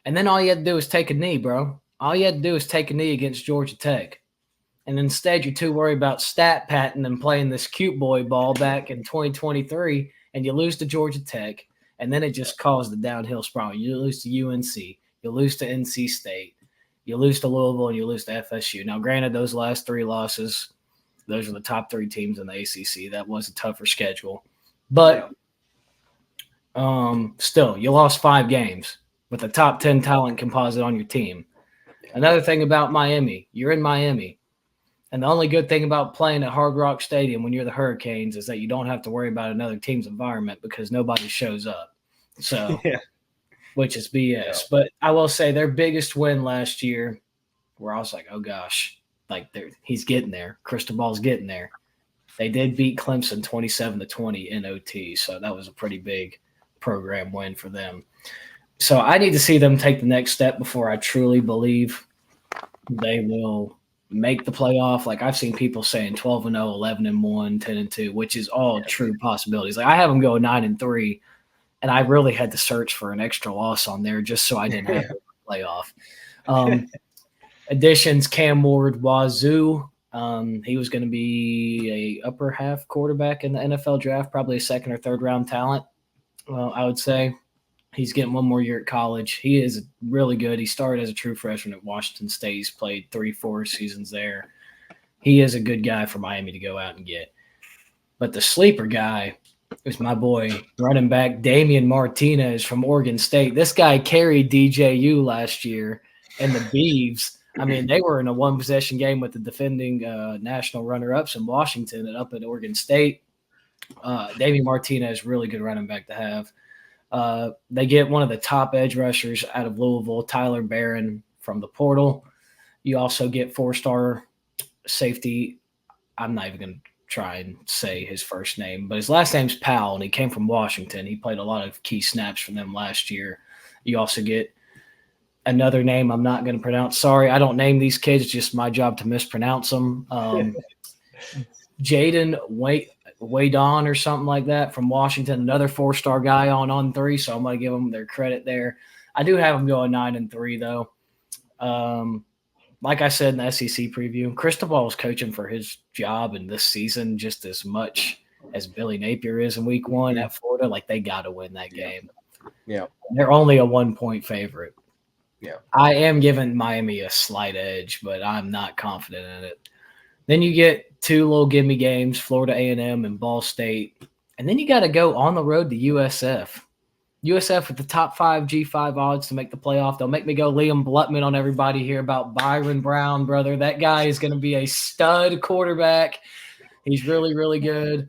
And then all you had to do was take a knee, bro. All you had to do was take a knee against Georgia Tech. And instead, you're too worried about stat patting and playing this cute boy ball back in 2023, and you lose to Georgia Tech, and then it just caused the downhill spiral. You lose to UNC. You lose to NC State. You lose to Louisville, and you lose to FSU. Now, granted, those last 3 losses, those are the top 3 teams in the ACC. That was a tougher schedule. But still, you lost 5 games with a top 10 talent composite on your team. Another thing about Miami, you're in Miami. And the only good thing about playing at Hard Rock Stadium when you're the Hurricanes is that you don't have to worry about another team's environment because nobody shows up. So – which is BS. Yeah. But I will say their biggest win last year, where I was like, oh, gosh, like he's getting there. Cristobal's getting there. They did beat Clemson 27-20 in OT, so that was a pretty big program win for them. So I need to see them take the next step before I truly believe they will make the playoff. Like I've seen people saying 12-0, 11-1, 10-2, which is all true possibilities. Like I have them go 9-3. And I really had to search for an extra loss on there just so I didn't have a playoff. Additions, Cam Ward, Wazoo, He was going to be a upper half quarterback in the NFL draft, probably a second or third round talent. Well, I would say he's getting one more year at college. He is really good. He started as a true freshman at Washington State. He's played 3-4 seasons there. He is a good guy for Miami to go out and get. But the sleeper guy is my boy, running back Damian Martinez from Oregon State. This guy carried DJU last year, and the Beavs, I mean, they were in a one-possession game with the defending national runner-ups in Washington and up at Oregon State. Damian Martinez, really good running back to have. They get one of the top edge rushers out of Louisville, Tyler Barron from the portal. You also get 4-star safety. I'm not even going to try and say his first name, but his last name's Powell, and he came from Washington. He played a lot of key snaps for them last year. You also get another name I'm not going to pronounce. Sorry, I don't name these kids. It's just my job to mispronounce them. Jaden Waydon or something like that from Washington, another 4-star guy on 3, so I'm going to give them their credit there. I do have them going 9-3, though. Like I said in the SEC preview, Cristobal is coaching for his job in this season just as much as Billy Napier is in week 1 at Florida. Like, they got to win that game. Yeah. They're only a 1-point favorite. Yeah. I am giving Miami a slight edge, but I'm not confident in it. Then you get 2 little gimme games, Florida A&M and Ball State. And then you got to go on the road to USF. USF with the top 5 G5 odds to make the playoff. They'll make me go Liam Blutman on everybody here about Byron Brown, brother. That guy is going to be a stud quarterback. He's really, really good.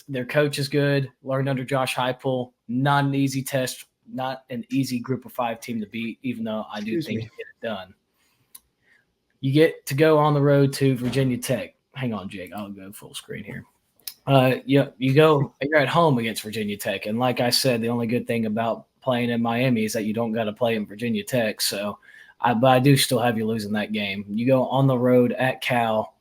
Their coach is good. Learned under Josh Heupel. Not an easy test, not an easy group of 5 team to beat, even though I do think you get it done. You get to go on the road to Virginia Tech. Hang on, Jake. I'll go full screen here. You're at home against Virginia Tech. And like I said, the only good thing about playing in Miami is that you don't got to play in Virginia Tech. So but I do still have you losing that game. You go on the road at Cal.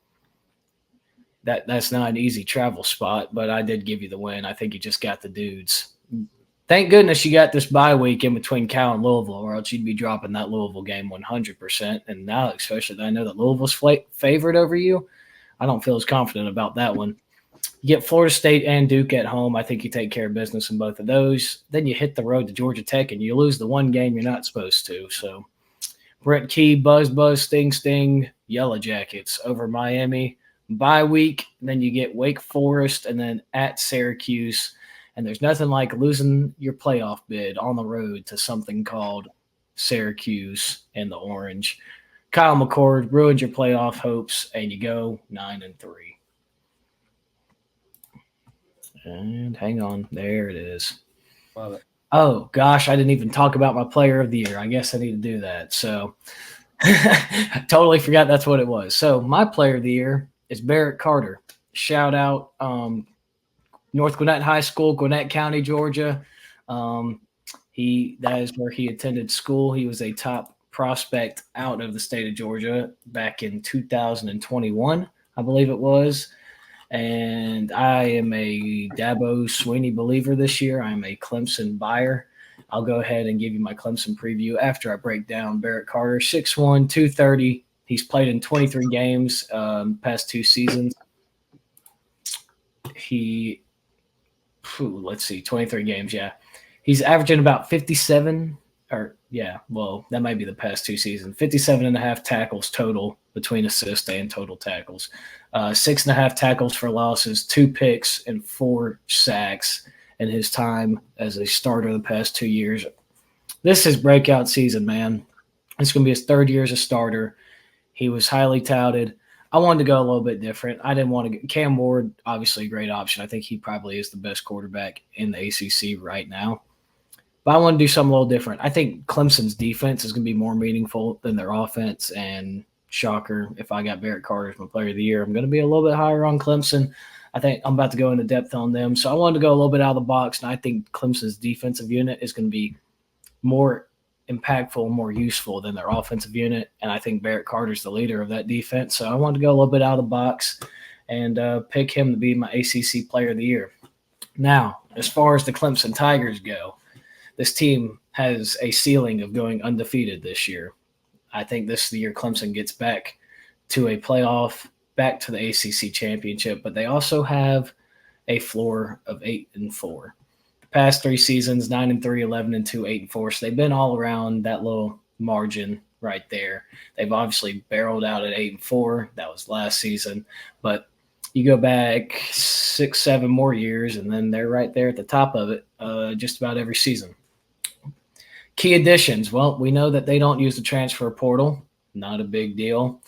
That's not an easy travel spot, but I did give you the win. I think you just got the dudes. Thank goodness you got this bye week in between Cal and Louisville, or else you'd be dropping that Louisville game 100%. And now, especially that I know that Louisville's favored over you, I don't feel as confident about that one. You get Florida State and Duke at home. I think you take care of business in both of those. Then you hit the road to Georgia Tech, and you lose the one game you're not supposed to. So Brent Key, buzz, sting, Yellow Jackets over Miami. Bye week, then you get Wake Forest, and then at Syracuse. And there's nothing like losing your playoff bid on the road to something called Syracuse and the Orange. Kyle McCord ruined your playoff hopes, and you go 9-3. And hang on. There it is. Love it. Oh, gosh, I didn't even talk about my player of the year. I guess I need to do that. So I totally forgot that's what it was. So my player of the year is Barrett Carter. Shout out North Gwinnett High School, Gwinnett County, Georgia. That is where he attended school. He was a top prospect out of the state of Georgia back in 2021, I believe it was. And I am a Dabo Swinney believer this year. I'm a Clemson buyer. I'll go ahead and give you my Clemson preview after I break down Barrett Carter. 6'1", 230. He's played in 23 games past 2 seasons. Let's see, 23 games, yeah. He's averaging about 57 that might be the past 2 seasons. 57.5 tackles total between assists and total tackles. 6.5 tackles for losses, 2 picks, and 4 sacks in his time as a starter the past 2 years. This is his breakout season, man. It's going to be his 3rd year as a starter. He was highly touted. I wanted to go a little bit different. I didn't want to get Cam Ward, obviously a great option. I think he probably is the best quarterback in the ACC right now. But I want to do something a little different. I think Clemson's defense is going to be more meaningful than their offense. And shocker, if I got Barrett Carter as my player of the year, I'm going to be a little bit higher on Clemson. I think I'm about to go into depth on them. So I wanted to go a little bit out of the box. And I think Clemson's defensive unit is going to be more impactful, more useful than their offensive unit. And I think Barrett Carter's the leader of that defense. So I wanted to go a little bit out of the box and pick him to be my ACC player of the year. Now, as far as the Clemson Tigers go, this team has a ceiling of going undefeated this year. I think this is the year Clemson gets back to a playoff back to the ACC championship, but they also have a floor of 8-4. The past 3 seasons, 9-3, 11-2, 8-4. So they've been all around that little margin right there. They've obviously barreled out at 8-4. That was last season, but you go back 6, 7 more years, and then they're right there at the top of it just about every season. Key additions. Well, we know that they don't use the transfer portal. Not a big deal.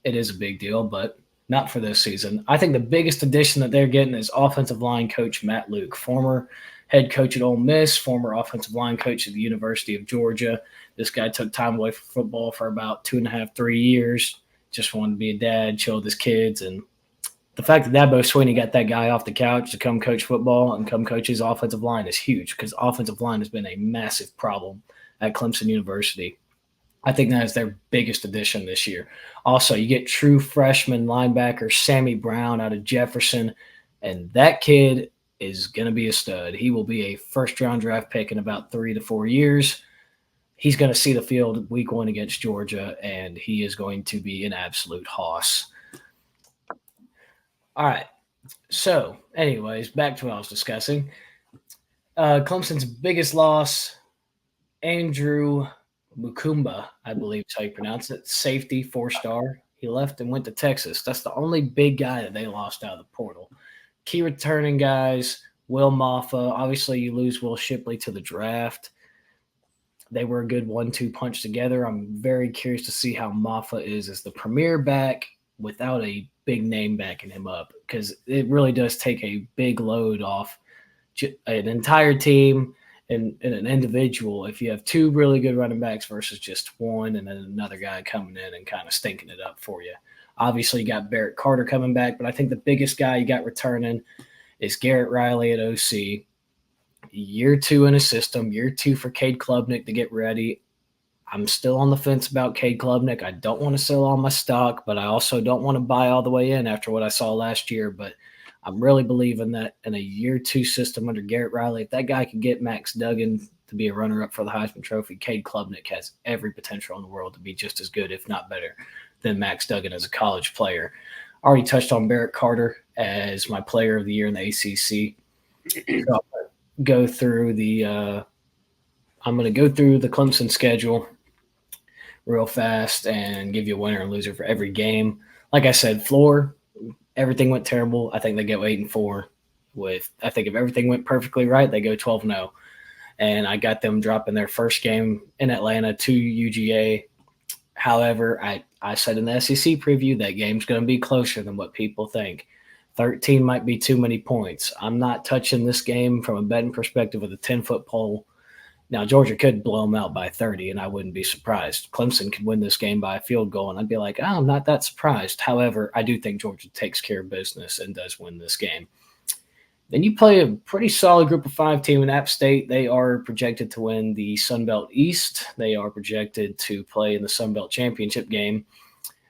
It is a big deal, but not for this season. I think the biggest addition that they're getting is offensive line coach Matt Luke, former head coach at Ole Miss, former offensive line coach at the University of Georgia. This guy took time away from football for about 2.5, 3 years. Just wanted to be a dad, chill with his kids, and the fact that Dabo Swinney got that guy off the couch to come coach football and come coach his offensive line is huge because offensive line has been a massive problem at Clemson University. I think that is their biggest addition this year. Also, you get true freshman linebacker Sammy Brown out of Jefferson, and that kid is going to be a stud. He will be a first-round draft pick in about 3 to 4 years. He's going to see the field week 1 against Georgia, and he is going to be an absolute hoss. All right. So, anyways, back to what I was discussing. Clemson's biggest loss, Andrew Mukumba, I believe is how you pronounce it, safety, 4-star. He left and went to Texas. That's the only big guy that they lost out of the portal. Key returning guys, Will Maffa. Obviously, you lose Will Shipley to the draft. They were a good 1-2 punch together. I'm very curious to see how Maffa is as the premier back without a big name backing him up, because it really does take a big load off an entire team and an individual if you have 2 really good running backs versus just one and then another guy coming in and kind of stinking it up for you. Obviously, you got Barrett Carter coming back, but I think the biggest guy you got returning is Garrett Riley at OC. Year 2 in a system, year 2 for Cade Klubnik to get ready. I'm still on the fence about Cade Klubnik. I don't want to sell all my stock, but I also don't want to buy all the way in after what I saw last year. But I'm really believing that in a year 2 system under Garrett Riley, if that guy can get Max Duggan to be a runner-up for the Heisman Trophy, Cade Klubnik has every potential in the world to be just as good, if not better, than Max Duggan as a college player. I already touched on Barrett Carter as my player of the year in the ACC. So I'm going to go through the Clemson schedule real fast and give you a winner and loser for every game. Like I said, floor, everything went terrible. I think they go 8-4. I think if everything went perfectly right, they go 12-0. And I got them dropping their first game in Atlanta to UGA. However, I said in the SEC preview that game's going to be closer than what people think. 13 might be too many points. I'm not touching this game from a betting perspective with a 10-foot pole. Now, Georgia could blow them out by 30, and I wouldn't be surprised. Clemson could win this game by a field goal, and I'd be like, I'm not that surprised. However, I do think Georgia takes care of business and does win this game. Then you play a pretty solid group of 5 team in App State. They are projected to win the Sun Belt East. They are projected to play in the Sun Belt Championship game.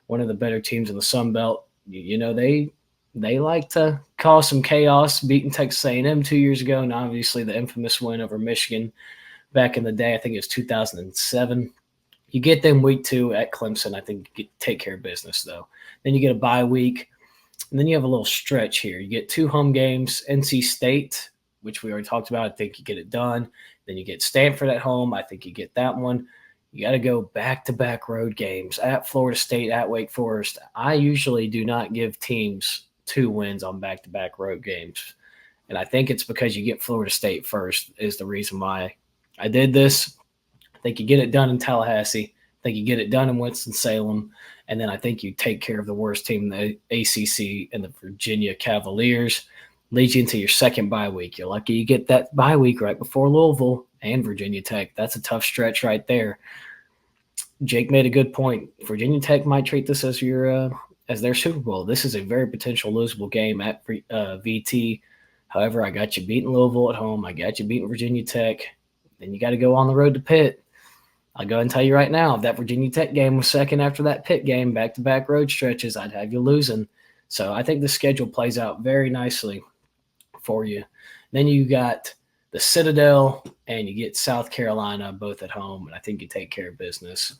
One of the better teams in the Sun Belt. They like to cause some chaos, beating Texas A&M 2 years ago, and obviously the infamous win over Michigan back in the day. I think it was 2007. You get them week 2 at Clemson. I think you take care of business, though. Then you get a bye week, and then you have a little stretch here. You get 2 home games, NC State, which we already talked about. I think you get it done. Then you get Stanford at home. I think you get that one. You got to go back-to-back road games at Florida State, at Wake Forest. I usually do not give teams 2 wins on back-to-back road games, and I think it's because you get Florida State first is the reason why I did this. I think you get it done in Tallahassee. I think you get it done in Winston-Salem. And then I think you take care of the worst team in the ACC and the Virginia Cavaliers. Leads you into your second bye week. You're lucky you get that bye week right before Louisville and Virginia Tech. That's a tough stretch right there. Jake made a good point. Virginia Tech might treat this as their Super Bowl. This is a very potential losable game at VT. However, I got you beating Louisville at home. I got you beating Virginia Tech. Then you got to go on the road to Pitt. I'll go ahead and tell you right now, if that Virginia Tech game was second after that Pitt game, back-to-back road stretches, I'd have you losing. So I think the schedule plays out very nicely for you. Then you got the Citadel and you get South Carolina both at home, and I think you take care of business.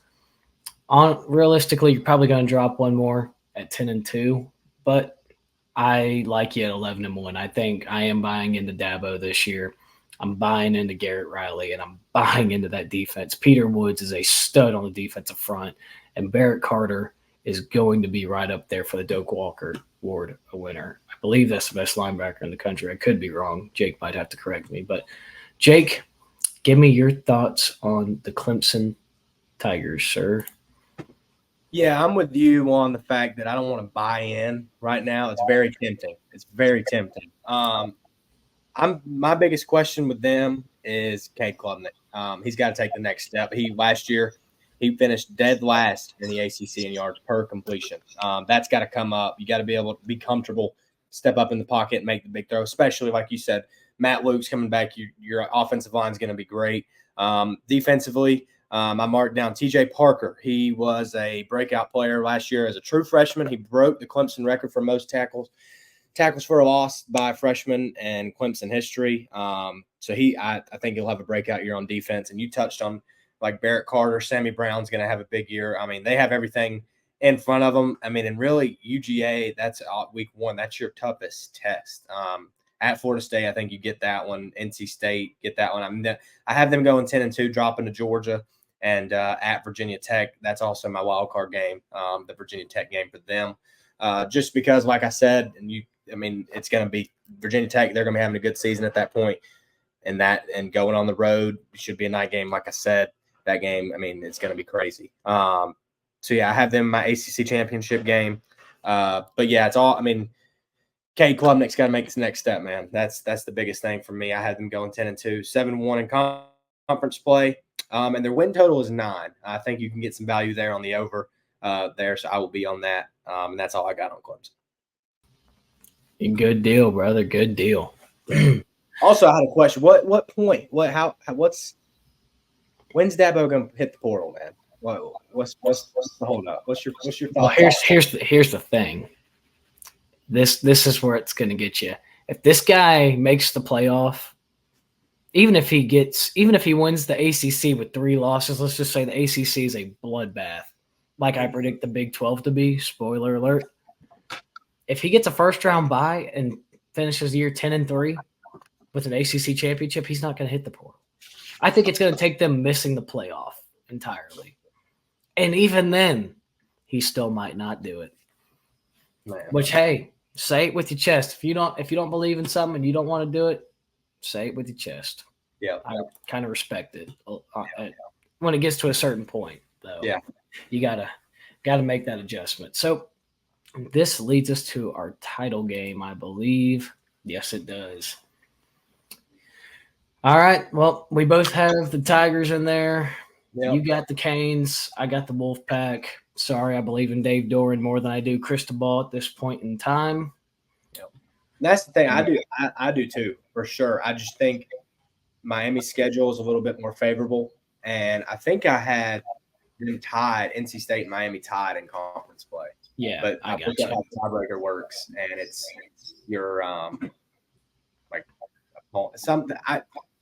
Realistically, you're probably going to drop one more. at 10-2, but I like you at 11-1. I think I am buying into Dabo this year. I'm buying into Garrett Riley, and I'm buying into that defense. Peter Woods is a stud on the defensive front, and Barrett Carter is going to be right up there for the Doak Walker Award a winner. I believe that's the best linebacker in the country. I could be wrong. Jake might have to correct me. But, Jake, give me your thoughts on the Clemson Tigers, sir. Yeah, I'm with you on the fact that I don't want to buy in right now. It's very tempting. It's very tempting. My biggest question with them is Cade Klubnik. He's got to take the next step. Last year he finished dead last in the ACC in yards per completion. That's got to come up. You got to be able to be comfortable, step up in the pocket, and make the big throw. Especially like you said, Matt Luke's coming back. Your offensive line is going to be great. Defensively, I marked down T.J. Parker. He was a breakout player last year as a true freshman. He broke the Clemson record for most tackles for a loss by a freshman in Clemson history. So I think he'll have a breakout year on defense. And you touched on like Barrett Carter, Sammy Brown's going to have a big year. I mean, they have everything in front of them. I mean, and really UGA, that's week 1. That's your toughest test. At Florida State, I think you get that one. NC State, get that one. I mean, I have them going 10-2, dropping to Georgia. And at Virginia Tech, that's also my wild card game, the Virginia Tech game for them. Just because, like I said, it's going to be Virginia Tech. They're going to be having a good season at that point, and going on the road should be a night game. Like I said, that game, it's going to be crazy. So yeah, I have them in my ACC championship game. But yeah, it's all. Cade Klubnik's got to make this next step, man. That's the biggest thing for me. I had them going 10-2, 7-1 in conference play. And their win total is 9. I think you can get some value there on the over there, so I will be on that. And that's all I got on Clemson. Good deal, brother. Good deal. Also, I had a question. What point? When's Dabo gonna hit the portal, man? What's the hold up? What's your thought? Well, here's the thing. This is where it's gonna get you. If this guy makes the playoff, even if he wins the ACC with 3 losses, let's just say the ACC is a bloodbath, like I predict the Big 12 to be. Spoiler alert. If he gets a first-round bye and finishes the year 10-3 with an ACC championship, he's not going to hit the portal. I think it's going to take them missing the playoff entirely. And even then, he still might not do it. Man. Which, hey, say it with your chest. If you don't believe in something and you don't want to do it, say it with your chest. Yeah. I kind of respect it. When it gets to a certain point, though. Yeah. You gotta make that adjustment. So this leads us to our title game, I believe. Yes, it does. All right. Well, we both have the Tigers in there. Yep. You got the Canes. I got the Wolfpack. Sorry, I believe in Dave Doran more than I do Cristobal at this point in time. Yep. That's the thing. I do too, for sure. I just think Miami's schedule is a little bit more favorable. And I think I had them tied, NC State and Miami tied in conference play. Yeah, but I think that's how the tiebreaker works, and it's your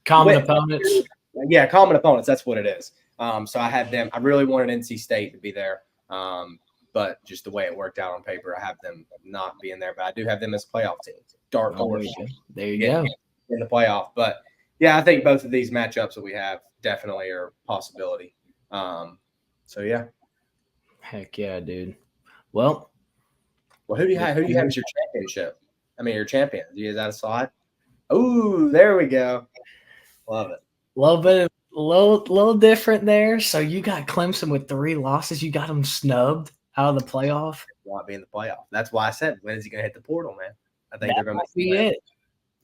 common opponents. Yeah, common opponents. That's what it is. So I had them. I really wanted NC State to be there, but just the way it worked out on paper, I have them not being there. But I do have them as playoff team. Dark horse. There you go in the playoff. But yeah, I think both of these matchups that we have definitely are a possibility. So yeah. Heck yeah, dude. Well, who do you have as your championship? Your champion. Is that a slide? Oh, there we go. Love it. A little different there. So you got Clemson with 3 losses. You got them snubbed out of the playoff. Not be in the playoff. That's why I said, when is he going to hit the portal, man? I think they're going to be it.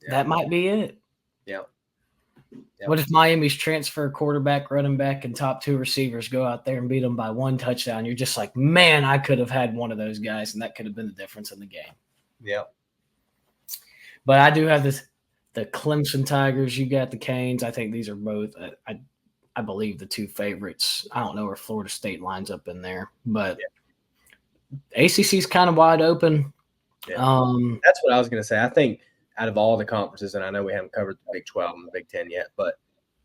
Yeah. That might be it. Yeah. Yep. What if Miami's transfer quarterback, running back, and top 2 receivers go out there and beat them by 1 touchdown? You're just like, man, I could have had one of those guys, and that could have been the difference in the game. Yeah. But I do have the Clemson Tigers. You got the Canes. I think these are both, I believe, the 2 favorites. I don't know where Florida State lines up in there, but ACC is kind of wide open. Yeah. That's what I was going to say. I think out of all the conferences, and I know we haven't covered the Big 12 and the Big 10 yet, but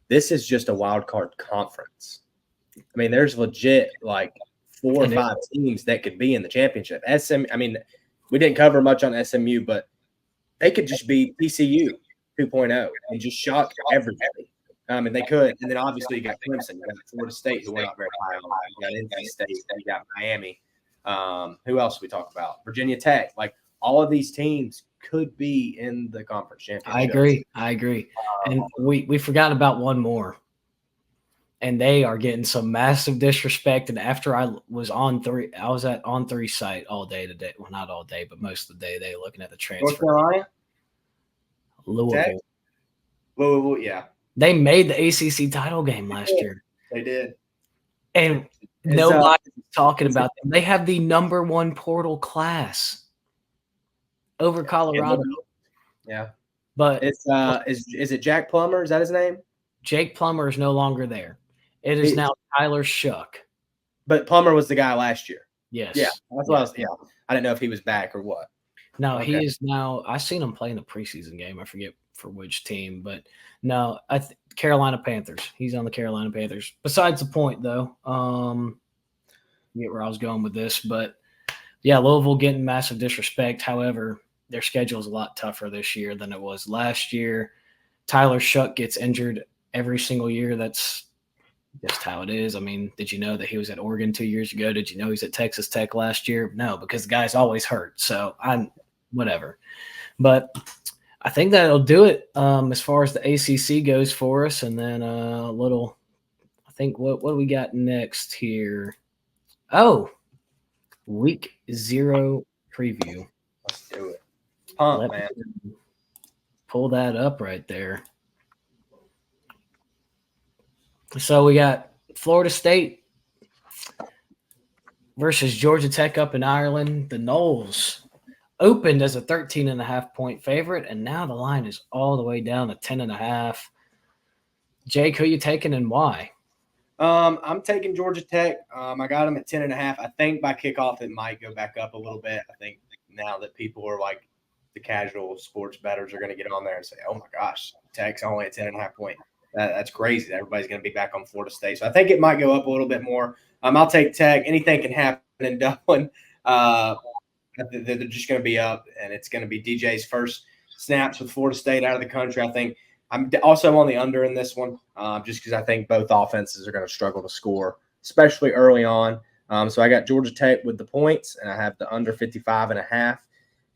this is just a wild card conference. There's legit 4 or 5 teams that could be in the championship. I mean, we didn't cover much on SMU, but they could just be TCU 2.0 and just shock everybody. And they could. And then obviously you got Clemson, you got Florida State, who we're not very high on. You got NC State, you got Miami. Who else we talk about? Virginia Tech. Like all of these teams could be in the conference championship. I agree. And we forgot about one more. And they are getting some massive disrespect. And after I was on On3 site all day today. Well, not all day, but most of the day. They looking at the transfer. North Carolina, Louisville. Louisville, yeah. They made the ACC title game last year. They did, and nobody's talking about them. They have the #1 portal class over Colorado. Yeah, but it's is it Jack Plummer? Is that his name? Jake Plummer is no longer there. It is now Tyler Shuck. But Plummer was the guy last year. Yes. Yeah, that's what I was. Yeah, I didn't know if he was back or what. No, he is now. I seen him play in the preseason game. I forget for which team, but no, Carolina Panthers. He's on the Carolina Panthers. Besides the point, though, get where I was going with this, but yeah, Louisville getting massive disrespect. However, their schedule is a lot tougher this year than it was last year. Tyler Shuck gets injured every single year. That's just how it is. I mean, did you know that he was at Oregon 2 years ago? Did you know he's at Texas Tech last year? No, because the guy's always hurt. So whatever. But I think that'll do it as far as the ACC goes for us. And then I think what do we got next here? Oh, week 0 preview. Let's do it. Man. Pull that up right there. So we got Florida State versus Georgia Tech up in Ireland. The Noles opened as a 13.5-point favorite, and now the line is all the way down to 10.5. Jake, who you taking and why? I'm taking Georgia Tech. I got them at 10.5. I think by kickoff it might go back up a little bit. I think now that people are like the casual sports bettors are going to get on there and say, "Oh my gosh, Tech's only at 10.5 point." That's crazy. Everybody's going to be back on Florida State, so I think it might go up a little bit more. I'll take Tech. Anything can happen in Dublin. They're just going to be up, and it's going to be DJ's first snaps with Florida State out of the country. I think I'm also on the under in this one, just because I think both offenses are going to struggle to score, especially early on. So I got Georgia Tech with the points, and I have the under 55.5.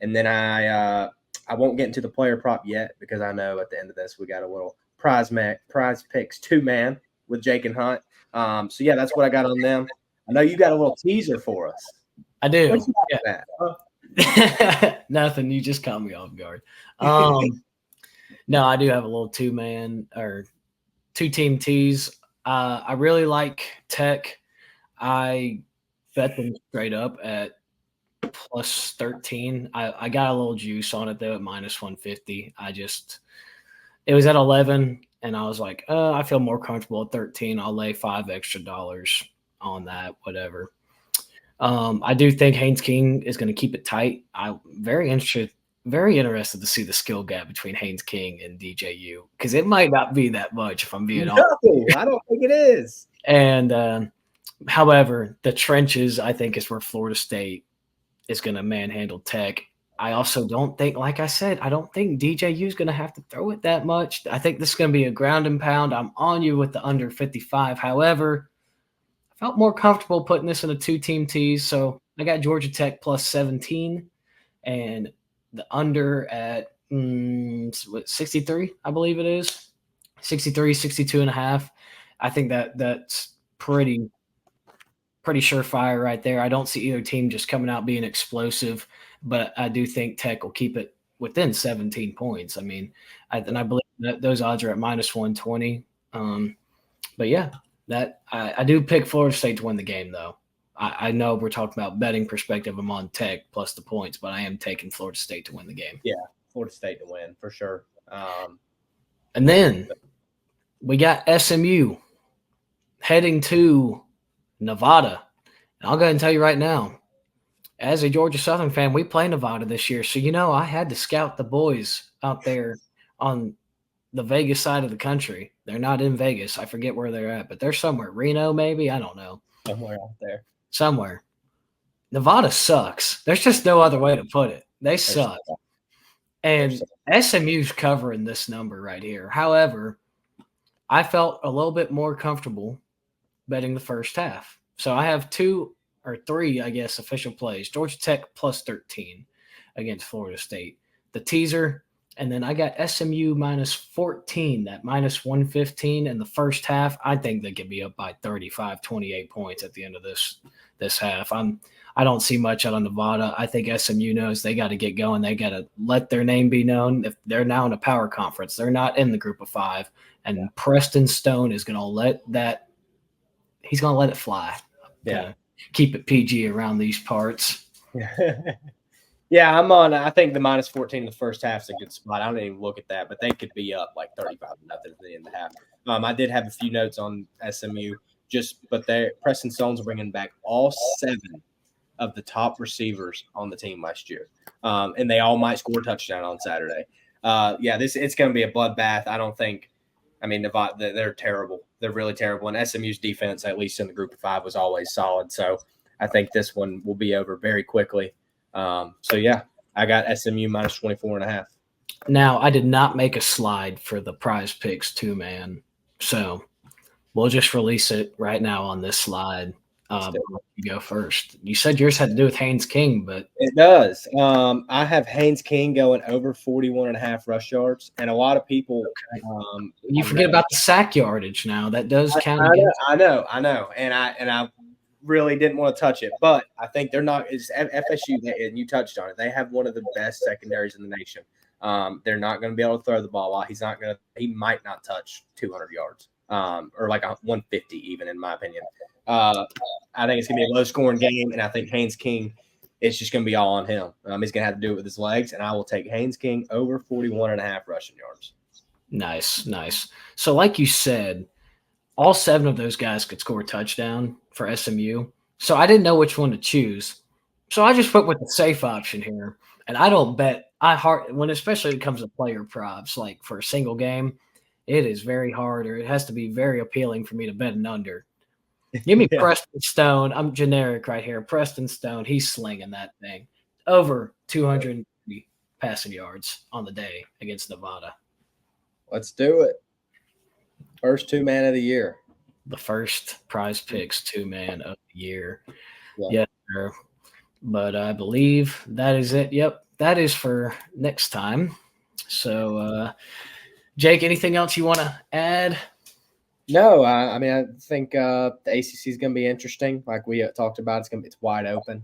And then I won't get into the player prop yet because I know at the end of this we got a little prize picks 2-man with Jake and Hunt. So yeah, that's what I got on them. I know you got a little teaser for us. I do. Yeah. Nothing. You just caught me off guard. No, I do have a little 2-man or 2-team tease. I really like Tech. I bet them straight up at plus 13. I got a little juice on it though at minus 150. It was at 11 and I was like, I feel more comfortable at 13. I'll lay $5 extra on that, whatever. I do think Haynes King is going to keep it tight. I'm very interested to see the skill gap between Haynes King and DJU because it might not be that much if I'm being honest. I don't think it is. And however, the trenches I think is where Florida State is going to manhandle Tech. I also don't think, like I said, I don't think DJU is going to have to throw it that much. I think this is going to be a ground and pound. I'm on you with the under 55. However, I felt more comfortable putting this in a 2-team tease. So I got Georgia Tech plus 17 and the under at 63, I believe it is. 63, 62.5. I think that's pretty surefire right there. I don't see either team just coming out being explosive, but I do think Tech will keep it within 17 points. I mean, I believe that those odds are at minus 120. But yeah, that I do pick Florida State to win the game, though. I know we're talking about betting perspective. I'm on Tech plus the points, but I am taking Florida State to win the game. Yeah, Florida State to win for sure. And then we got SMU heading to Nevada. And I'll go ahead and tell you right now, as a Georgia Southern fan, we play Nevada this year. So, I had to scout the boys out there on the Vegas side of the country. They're not in Vegas. I forget where they're at, but they're somewhere. Reno, maybe? I don't know. Somewhere out there. somewhere. Nevada sucks. There's just no other way to put it. They suck. And SMU's covering this number right here. However, I felt a little bit more comfortable betting the first half. So I have 2 or 3, I guess, official plays. Georgia Tech plus 13 against Florida State. The teaser, and then I got SMU minus 14, that minus 115 in the first half. I think they could be up by 35, 28 points at the end of this half. I don't see much out of Nevada. I think SMU knows they got to get going. They got to let their name be known. If they're now in a power conference, they're not in the group of 5. And Preston Stone is going to let that – he's going to let it fly. Yeah. Keep it PG around these parts. Yeah, I'm on. I think the minus 14 in the first half is a good spot. I don't even look at that, but they could be up like 35-0 at the end of the half. I did have a few notes on SMU, but Preston Stone's bringing back all 7 of the top receivers on the team last year, and they all might score a touchdown on Saturday. It's going to be a bloodbath. I don't think. I mean, Nevada, they're terrible. They're really terrible, and SMU's defense, at least in the group of 5, was always solid. So I think this one will be over very quickly. I got SMU minus 24.5. Now, I did not make a slide for the Prize Picks 2-man, so we'll just release it right now on this slide. You go first. You said yours had to do with Haynes King, but it does. I have Haynes King going over 41.5 rush yards, and a lot of people. You forget about the sack yardage now. That does count. I know, and I really didn't want to touch it, but I think they're not. It's FSU, and you touched on it. They have one of the best secondaries in the nation. They're not going to be able to throw the ball out. He might not touch 200 yards, or like 150 even, in my opinion. I think it's going to be a low-scoring game, and I think Haynes King, it's just going to be all on him. He's going to have to do it with his legs, and I will take Haynes King over 41.5 rushing yards. Nice. So like you said, all 7 of those guys could score a touchdown for SMU. So I didn't know which one to choose. So I just went with the safe option here. And I don't bet especially when it comes to player props, like for a single game, it is very hard, or it has to be very appealing for me to bet an under. Give me Preston Stone. I'm generic right here. Preston Stone, he's slinging that thing. Over 250 passing yards on the day against Nevada. Let's do it. First 2-man of the year. The first Prize Picks 2-man of the year. Yeah. Yes, sir. But I believe that is it. Yep, that is for next time. So, Jake, anything else you want to add? No, I think the ACC is going to be interesting. Like we talked about, it's wide open.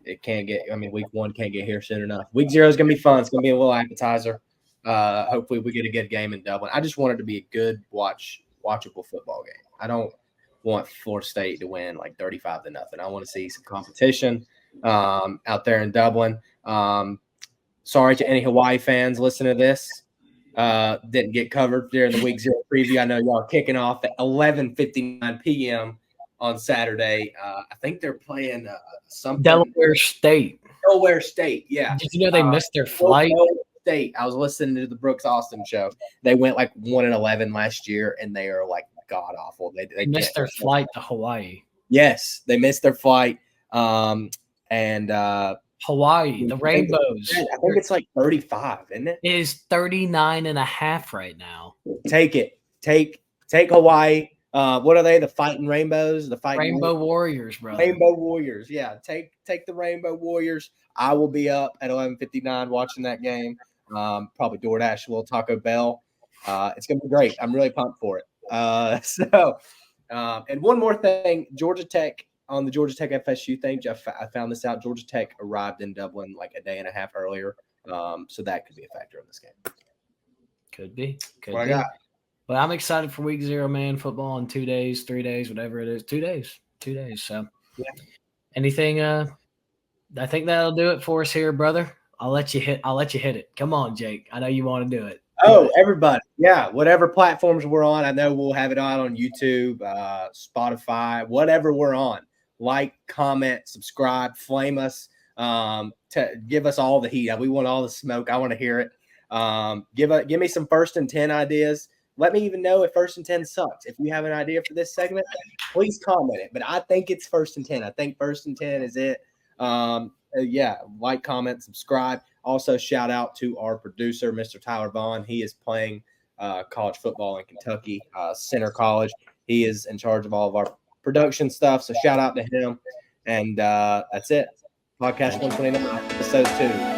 It can't get. Week 1 can't get here soon enough. Week 0 is going to be fun. It's going to be a little appetizer. Hopefully, we get a good game in Dublin. I just want it to be a good watchable football game. I don't want Florida State to win like 35-0. I want to see some competition out there in Dublin. Sorry to any Hawaii fans listening to this. Didn't get covered during the Week 0 preview. I know y'all are kicking off at 11:59 p.m. on Saturday. I think they're playing something. Delaware State. Yeah. Did you know they missed their flight? State. I was listening to the Brooks Austin show. They went like 1-11 last year, and they are like god awful. They missed their flight to Hawaii. Yes, they missed their flight. Hawaii, the Rainbows. I think it's like 35, isn't it? It is 39.5 right now. Take it. Take Hawaii. What are they? The Fighting Rainbows? The Fighting Rainbow Warriors, brother. Rainbow Warriors. Yeah. Take the Rainbow Warriors. I will be up at 11:59 watching that game. Probably DoorDash a little Taco Bell. It's gonna be great. I'm really pumped for it. And one more thing, Georgia Tech. On the Georgia Tech FSU thing, Jeff, I found this out. Georgia Tech arrived in Dublin like a day and a half earlier, so that could be a factor in this game. Could be. What I got? But I'm excited for Week 0, man. Football in 2 days, 3 days, whatever it is. 2 days. 2 days. So, yeah. Anything? I think that'll do it for us here, brother. I'll let you hit it. Come on, Jake. I know you want to do it. Oh, everybody. Yeah, whatever platforms we're on. I know we'll have it on YouTube, Spotify, whatever we're on. Like, comment, subscribe, flame us, give us all the heat. We want all the smoke. I want to hear it. Give me some 1st and 10 ideas Let me even know if 1st and 10 sucks. If you have an idea for this segment, please comment it. But I think it's 1st and 10. I think 1st and 10 is it. Yeah, like, comment, subscribe. Also, shout out to our producer, Mr. Tyler Vaughn. He is playing college football in Kentucky, Center College. He is in charge of all of our production stuff. So shout out to him. And that's it. Podcast 129, episode 2.